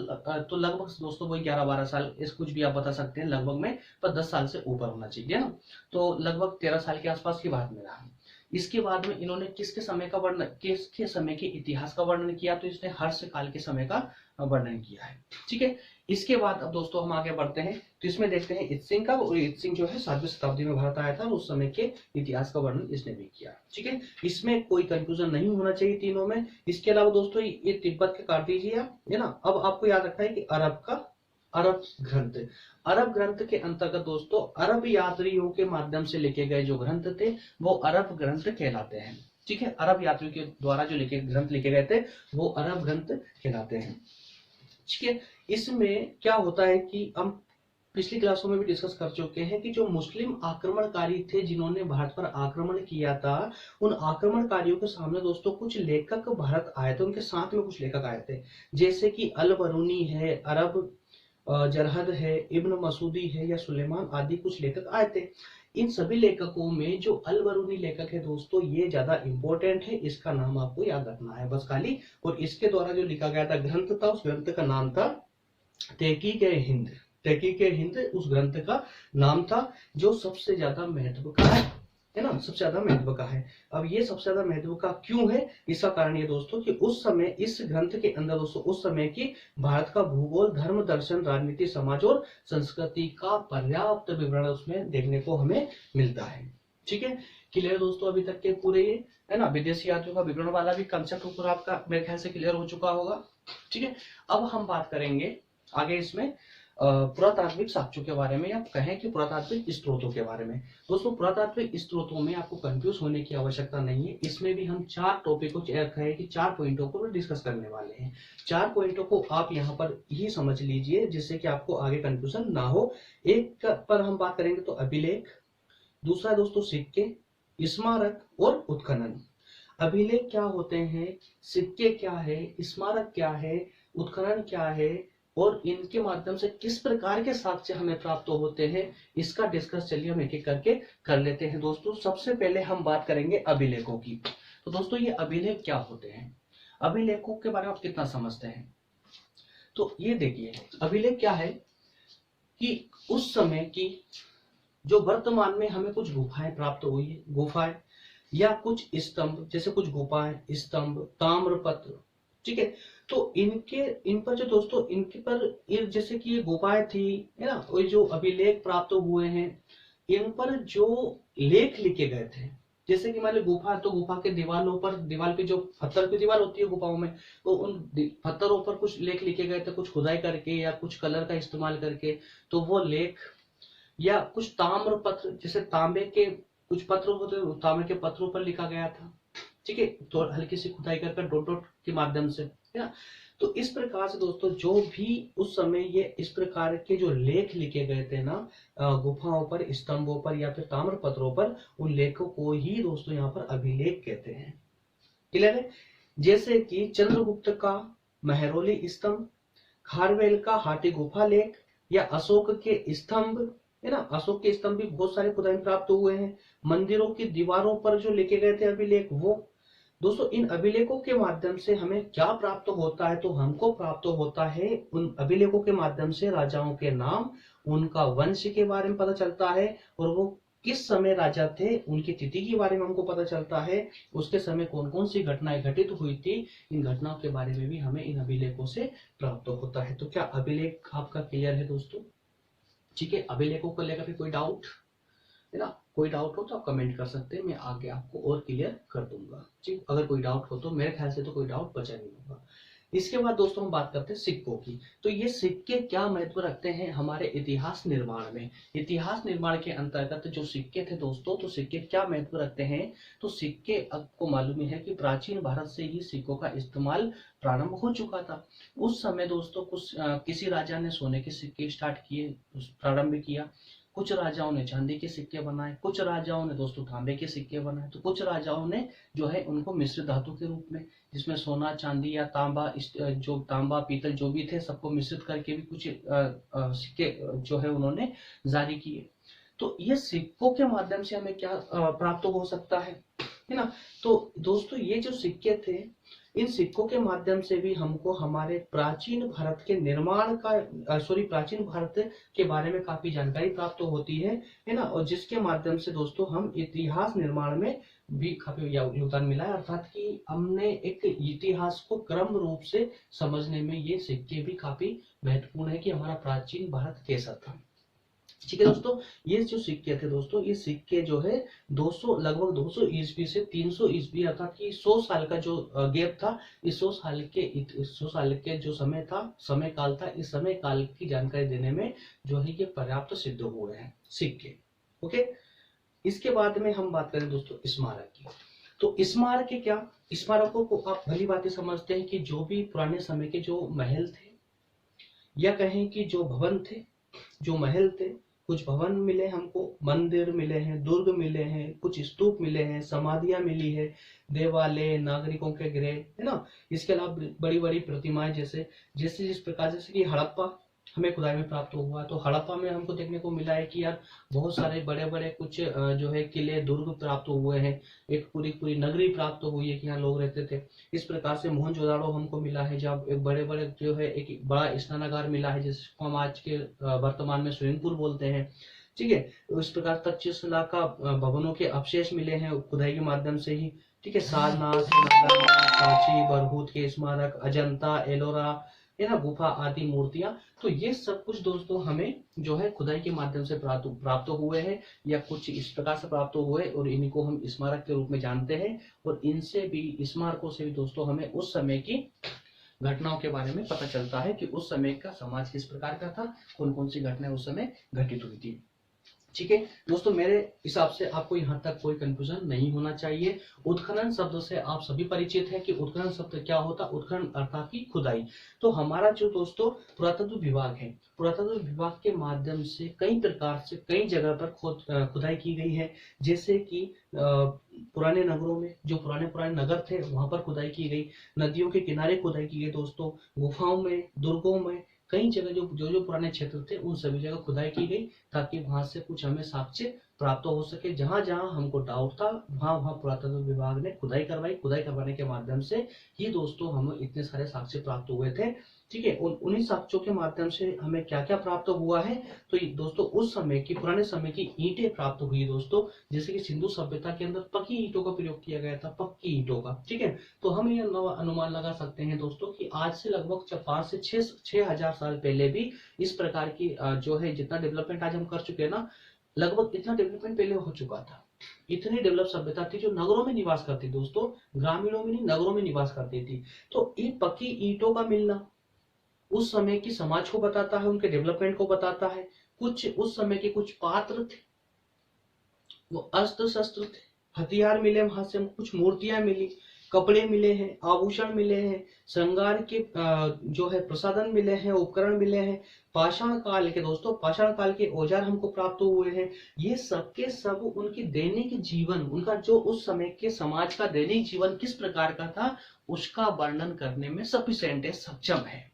तो लगभग दोस्तों वही 11-12 साल, इस कुछ भी आप बता सकते हैं लगभग में, पर 10 साल से ऊपर होना चाहिए ना। तो लगभग 13 साल के आसपास की बात में रहा। इसके बाद में इन्होंने किसके समय का वर्णन, किसके समय के इतिहास का वर्णन किया? तो इसने हर्ष काल के समय का वर्णन किया है। ठीक है। इसके बाद अब दोस्तों हम आगे बढ़ते हैं, तो इसमें देखते हैं इत्सिंग का। और इत्सिंग जो है 7वीं शताब्दी में भारत आया था, और उस समय के इतिहास का वर्णन इसने भी किया। ठीक है। इसमें कोई कंफ्यूजन नहीं होना चाहिए तीनों में। इसके अलावा दोस्तों ये तिब्बत के काट दीजिए आप, है ना। अब आपको याद रखना है कि अरब ग्रंथ, अरब ग्रंथ के अंतर्गत दोस्तों अरब यात्रियों के माध्यम से लिखे गए जो ग्रंथ थे, वो अरब ग्रंथ कहलाते हैं। ठीक है। अरब यात्रियों के द्वारा जो ग्रंथ लिखे गए थे, वो अरब ग्रंथ कहलाते हैं। ठीक है। इसमें क्या होता है कि हम पिछली क्लासों में भी डिस्कस कर चुके हैं कि जो मुस्लिम आक्रमणकारी थे, जिन्होंने भारत पर आक्रमण किया था, उन आक्रमणकारियों के सामने दोस्तों कुछ लेखक भारत आए थे, उनके साथ में कुछ लेखक आए थे, जैसे कि अल बरूनी है, अरब जरहद है, इब्न मसूदी है, या सुलेमान आदि कुछ लेखक आए थे। इन सभी लेखकों में जो अल बरूनी लेखक है दोस्तों, ये ज्यादा इंपॉर्टेंट है, इसका नाम आपको याद रखना है बस खाली। और इसके द्वारा जो लिखा गया था ग्रंथ था, उस ग्रंथ का नाम था तहकीक-ए-हिंद, तहकीक-ए-हिंद उस ग्रंथ का नाम था जो सबसे ज्यादा महत्व का है ना, सबसे ज्यादा महत्व का है। अब ये सबसे ज्यादा महत्व का क्यों है, इसका कारण ये दोस्तों कि उस समय इस ग्रंथ के अंदर दोस्तों उस समय की भारत का भूगोल, धर्म, दर्शन, राजनीति, समाज और संस्कृति का पर्याप्त विवरण उसमें देखने को हमें मिलता है। ठीक है, क्लियर दोस्तों अभी तक के पूरे ये है ना विदेशी यात्रियों का विवरण वाला भी कंसेप्ट ऊपर आपका मेरे ख्याल से क्लियर हो चुका होगा। ठीक है, अब हम बात करेंगे आगे इसमें पुरातात्विक साक्ष्यों के बारे में, या कहें कि पुरातात्विक स्त्रोतों के बारे में। दोस्तों पुरातात्विक स्त्रोतों में आपको कंफ्यूज होने की आवश्यकता नहीं है, इसमें भी हम 4 टॉपिक को कहें कि 4 पॉइंटों को डिस्कस करने वाले हैं। 4 पॉइंटों को आप यहाँ पर ही समझ लीजिए जिससे कि आपको आगे कंफ्यूजन ना हो। एक पर हम बात करेंगे तो अभिलेख, दूसरा दोस्तों सिक्के, स्मारक और उत्खनन। अभिलेख क्या होते हैं, सिक्के क्या है, स्मारक क्या है, उत्खनन क्या है और इनके माध्यम से किस प्रकार के साक्ष्य हमें प्राप्त होते हैं, इसका डिस्कस चलिए हम एक एक करके कर लेते हैं। दोस्तों सबसे पहले हम बात करेंगे अभिलेखों की। तो दोस्तों ये अभिलेख क्या होते हैं, अभिलेखों के बारे में आप कितना समझते हैं? तो ये देखिए अभिलेख क्या है कि उस समय की जो वर्तमान में हमें कुछ गुफाएं प्राप्त हुई है, गुफाएं या कुछ स्तंभ, जैसे कुछ गुफाएं, स्तंभ, ताम्रपत्र। ठीक है, तो इन पर जो दोस्तों इनके पर जैसे कि ये गुफाएं थी है ना, और जो अभिलेख प्राप्त हुए हैं इन पर जो लेख लिखे गए थे, जैसे कि मान लो गुफा, तो गुफा के दीवारों पर, दीवार पे जो पत्थर की दीवार होती है गुफाओं में, तो उन पत्थरों पर कुछ लेख लिखे गए थे, कुछ खुदाई करके या कुछ कलर का इस्तेमाल करके, तो वो लेख, या कुछ ताम्र पत्र, जैसे तांबे के कुछ पत्र होते हैं, तांबे के पत्रों पर लिखा गया था। ठीक है, तो हल्की सी खुदाई कर डॉट डॉट के माध्यम से है ना। तो इस प्रकार से दोस्तों जो भी उस समय ये इस प्रकार के जो लेख लिखे गए थे ना गुफाओं पर, स्तंभों पर या फिर ताम्र पत्रों पर, उन लेखों को ही दोस्तों यहाँ पर अभिलेख कहते हैं। क्लियर है? जैसे कि चंद्रगुप्त का महरौली स्तंभ, खारवेल का हाथी गुफा लेख, या अशोक के स्तंभ है ना, अशोक के स्तंभ भी बहुत सारे खुदाई प्राप्त हुए हैं। मंदिरों की दीवारों पर जो लिखे गए थे अभिलेख, वो दोस्तों इन अभिलेखों के माध्यम से हमें क्या प्राप्त होता है, तो हमको प्राप्त होता है उन अभिलेखों के माध्यम से राजाओं के नाम, उनका वंश के बारे में पता चलता है, और वो किस समय राजा थे उनकी तिथि के बारे में हमको पता चलता है, उसके समय कौन कौन सी घटनाएं घटित हुई थी, इन घटनाओं के बारे में भी हमें इन अभिलेखों से प्राप्त होता है। तो क्या अभिलेख आपका क्लियर है दोस्तों? ठीक है, अभिलेखों को लेकर भी कोई डाउट है ना, कोई डाउट हो तो आप कमेंट कर सकते हैं, मैं आगे आपको और क्लियर कर दूंगा। ठीक, अगर कोई डाउट हो तो, मेरे ख्याल से तो कोई डाउट बचा नहीं होगा। इसके बाद दोस्तों हम बात करते हैं सिक्कों की। तो ये सिक्के क्या महत्व रखते हैं हमारे इतिहास निर्माण में। इतिहास निर्माण के अंतर्गत जो सिक्के थे दोस्तों, तो सिक्के क्या महत्व रखते हैं, तो सिक्के आपको मालूम ही है कि प्राचीन भारत से ही सिक्कों का इस्तेमाल प्रारंभ हो चुका था। उस समय दोस्तों किसी राजा ने सोने के सिक्के स्टार्ट किए, प्रारंभ किया, कुछ राजाओं ने चांदी के सिक्के बनाए, कुछ राजाओं ने दोस्तों तांबे के सिक्के बनाए, तो कुछ राजाओं ने जो है उनको मिश्र धातु के रूप में, जिसमें सोना, चांदी या तांबा, जो तांबा, पीतल जो भी थे सबको मिश्रित करके भी कुछ सिक्के जो है उन्होंने जारी किए। तो ये सिक्कों के माध्यम से हमें क्या प्राप्त हो सकता है ना। तो दोस्तों ये जो सिक्के थे, इन सिक्कों के माध्यम से भी हमको हमारे प्राचीन भारत के निर्माण का प्राचीन भारत के बारे में काफी जानकारी प्राप्त होती है ना, और जिसके माध्यम से दोस्तों हम इतिहास निर्माण में भी काफी योगदान मिला है, अर्थात कि हमने एक इतिहास को क्रम रूप से समझने में ये सिक्के भी काफी महत्वपूर्ण है कि हमारा प्राचीन भारत कैसा था। ठीक है दोस्तों, ये जो सिक्के थे दोस्तों, ये सिक्के जो है 200 लगभग 200 ईस्वी से 300 ईस्वी, अर्थात कि 100 साल का जो गैप था, इस 100 साल के जो समय था, समय काल था, इस समय काल की जानकारी देने में जो है ये पर्याप्त सिद्ध हुए हैं सिक्के। ओके, इसके बाद में हम बात करें दोस्तों स्मारक की। तो स्मारक के क्या, स्मारकों को आप भली बातें समझते हैं कि जो भी पुराने समय के जो महल थे, या कहें कि जो भवन थे, जो महल थे, कुछ भवन मिले हमको, मंदिर मिले हैं, दुर्ग मिले हैं, कुछ स्तूप मिले हैं, समाधियां मिली है, देवालय, नागरिकों के गृह है ना। इसके अलावा बड़ी बड़ी प्रतिमाएं, जैसे जिस प्रकार, जैसे कि हमें खुदाई में प्राप्त हुआ। तो हड़प्पा में हमको देखने को मिला है कि यार बहुत सारे बड़े बड़े कुछ जो है किले दुर्ग प्राप्त हुए हैं, एक पूरी पूरी नगरी प्राप्त हुई है कि यहाँ लोग रहते थे। इस प्रकार से मोहनजोदाड़ो हमको मिला है, जब एक बड़े बड़े जो है एक बड़ा स्नानागार मिला है जिसको हम आज के वर्तमान में स्विमिंग पूल बोलते हैं। ठीक है, तो इस प्रकार तक्षशिला का भवनों के अवशेष मिले हैं खुदाई के माध्यम से ही। ठीक है, सारनाथ, सांची, बरहूत के स्मारक, अजंता, एलोरा, है ना, गुफा आदि मूर्तियां। तो ये सब कुछ दोस्तों हमें जो है खुदाई के माध्यम से प्राप्त हुए हैं, या कुछ इस प्रकार से प्राप्त हुए, और इनको हम स्मारक के रूप में जानते हैं। और इनसे भी, स्मारकों से भी दोस्तों हमें उस समय की घटनाओं के बारे में पता चलता है कि उस समय का समाज किस प्रकार का था, कौन कौन सी घटनाएं उस समय घटित हुई थी। ठीक है दोस्तों, मेरे हिसाब से आपको यहाँ तक कोई कंफ्यूजन नहीं होना चाहिए। उत्खनन शब्द से आप सभी परिचित हैं कि उत्खनन शब्द क्या होता है। उत्खनन अर्थात की खुदाई। तो हमारा जो दोस्तों पुरातत्व विभाग है, पुरातत्व विभाग के माध्यम से कई प्रकार से कई जगह पर खुदाई की गई है। जैसे कि पुराने नगरों में, जो पुराने पुराने नगर थे वहां पर खुदाई की गई, नदियों के किनारे खुदाई की गई दोस्तों, गुफाओं में, दुर्गों में, कई जगह जो पुराने क्षेत्र थे उन सभी जगह खुदाई की गई, ताकि वहां से कुछ हमें साक्ष्य प्राप्त हो सके। जहां जहां हमको डाउट था वहां वहां पुरातत्व विभाग ने खुदाई करवाई। खुदाई करवाने के माध्यम से ही दोस्तों हमें इतने सारे साक्ष्य प्राप्त हुए थे। ठीक है, उन्हीं साक्ष्यों के माध्यम से हमें क्या क्या प्राप्त हुआ है, तो दोस्तों उस समय की, पुराने समय की ईंटें प्राप्त हुई दोस्तों। जैसे कि सिंधु सभ्यता के अंदर पक्की ईंटों का प्रयोग किया गया था, पक्की ईंटों का। ठीक है, तो हम ये अनुमान लगा सकते हैं दोस्तों कि आज से लगभग 5 से 6,000 साल पहले भी इस प्रकार की जो है, जितना डेवलपमेंट आज हम कर चुके हैं ना, लगभग इतना डेवलपमेंट पहले हो चुका था। इतनी डेवलप सभ्यता थी जो नगरों में निवास करती दोस्तों, ग्रामीणों में नहीं, नगरों में निवास करती थी। तो इन पक्की ईंटों का मिलना उस समय की समाज को बताता है, उनके डेवलपमेंट को बताता है। कुछ उस समय के कुछ पात्र थे, वो अस्त्र शस्त्र थे, हथियार मिले वहां से, कुछ मूर्तियां मिली, कपड़े मिले हैं, आभूषण मिले हैं, श्रृंगार के जो है प्रसाधन मिले हैं, उपकरण मिले हैं, पाषाण काल के दोस्तों, पाषाण काल के औजार हमको प्राप्त हुए हैं। ये सब के सब उनकी दैनिक जीवन, उनका जो उस समय के समाज का दैनिक जीवन किस प्रकार का था उसका वर्णन करने में सफिशिएंट है, सक्षम है।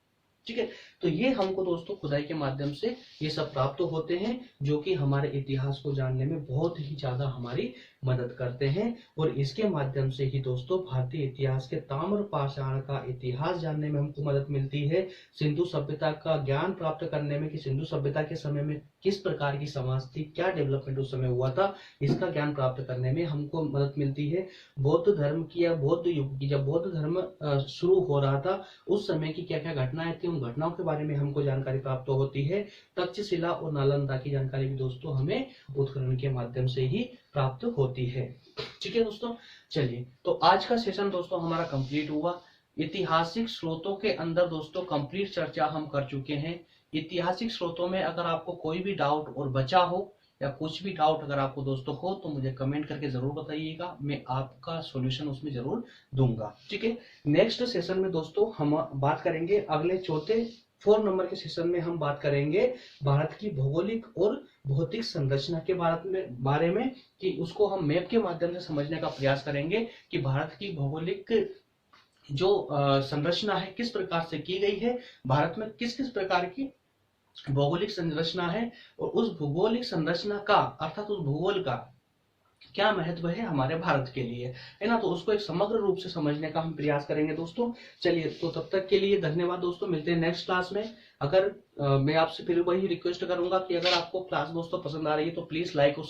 ठीक है, तो ये हमको दोस्तों खुदाई के माध्यम से ये सब प्राप्त होते हैं, जो कि हमारे इतिहास को जानने में बहुत ही ज्यादा हमारी मदद करते हैं। और इसके माध्यम से ही दोस्तों भारतीय इतिहास के ताम्र पाषाण का इतिहास जानने में हमको मदद मिलती है। सिंधु सभ्यता का ज्ञान प्राप्त करने में कि सिंधु सभ्यता के समय में किस प्रकार की समाज थी, क्या डेवलपमेंट उस समय हुआ था, इसका ज्ञान प्राप्त करने में हमको मदद मिलती है। बौद्ध धर्म की या बौद्ध युग की, जब बौद्ध धर्म शुरू हो रहा था उस समय की क्या क्या घटनाएं थी, उन घटनाओं के बारे में हमको जानकारी प्राप्त होती है। तक्षशिला और नालंदा की जानकारी भी दोस्तों हमें उत्खनन के माध्यम से ही प्राप्त होती है। ठीक है दोस्तों, चलिए तो आज का सेशन दोस्तों हमारा कंप्लीट हुआ। ऐतिहासिक स्रोतों के अंदर दोस्तों कंप्लीट चर्चा हम कर चुके हैं। ऐतिहासिक स्रोतों में अगर आपको कोई भी डाउट और बचा हो, या कुछ भी डाउट अगर आपको दोस्तों हो, तो मुझे कमेंट करके जरूर बताइएगा, मैं आपका सॉल्यूशन उसमें जरूर दूंगा। ठीक है, नेक्स्ट सेशन में दोस्तों हम बात करेंगे, अगले चौथे 4 नंबर के सेशन में हम बात करेंगे भारत की भौगोलिक और भौतिक संरचना के बारे में, कि उसको हम मैप के माध्यम से समझने का प्रयास करेंगे कि भारत की भौगोलिक जो संरचना है किस प्रकार से की गई है, भारत में किस किस प्रकार की भौगोलिक संरचना है, और उस भौगोलिक संरचना का अर्थात उस भूगोल का क्या महत्व है हमारे भारत के लिए, है ना। तो उसको एक समग्र रूप से समझने का हम प्रयास करेंगे दोस्तों। चलिए, तो तब तक के लिए धन्यवाद दोस्तों, मिलते हैं नेक्स्ट क्लास में। अगर मैं आपसे फिर वही रिक्वेस्ट करूंगा कि अगर आपको क्लास दोस्तों पसंद आ रही है तो प्लीज लाइक और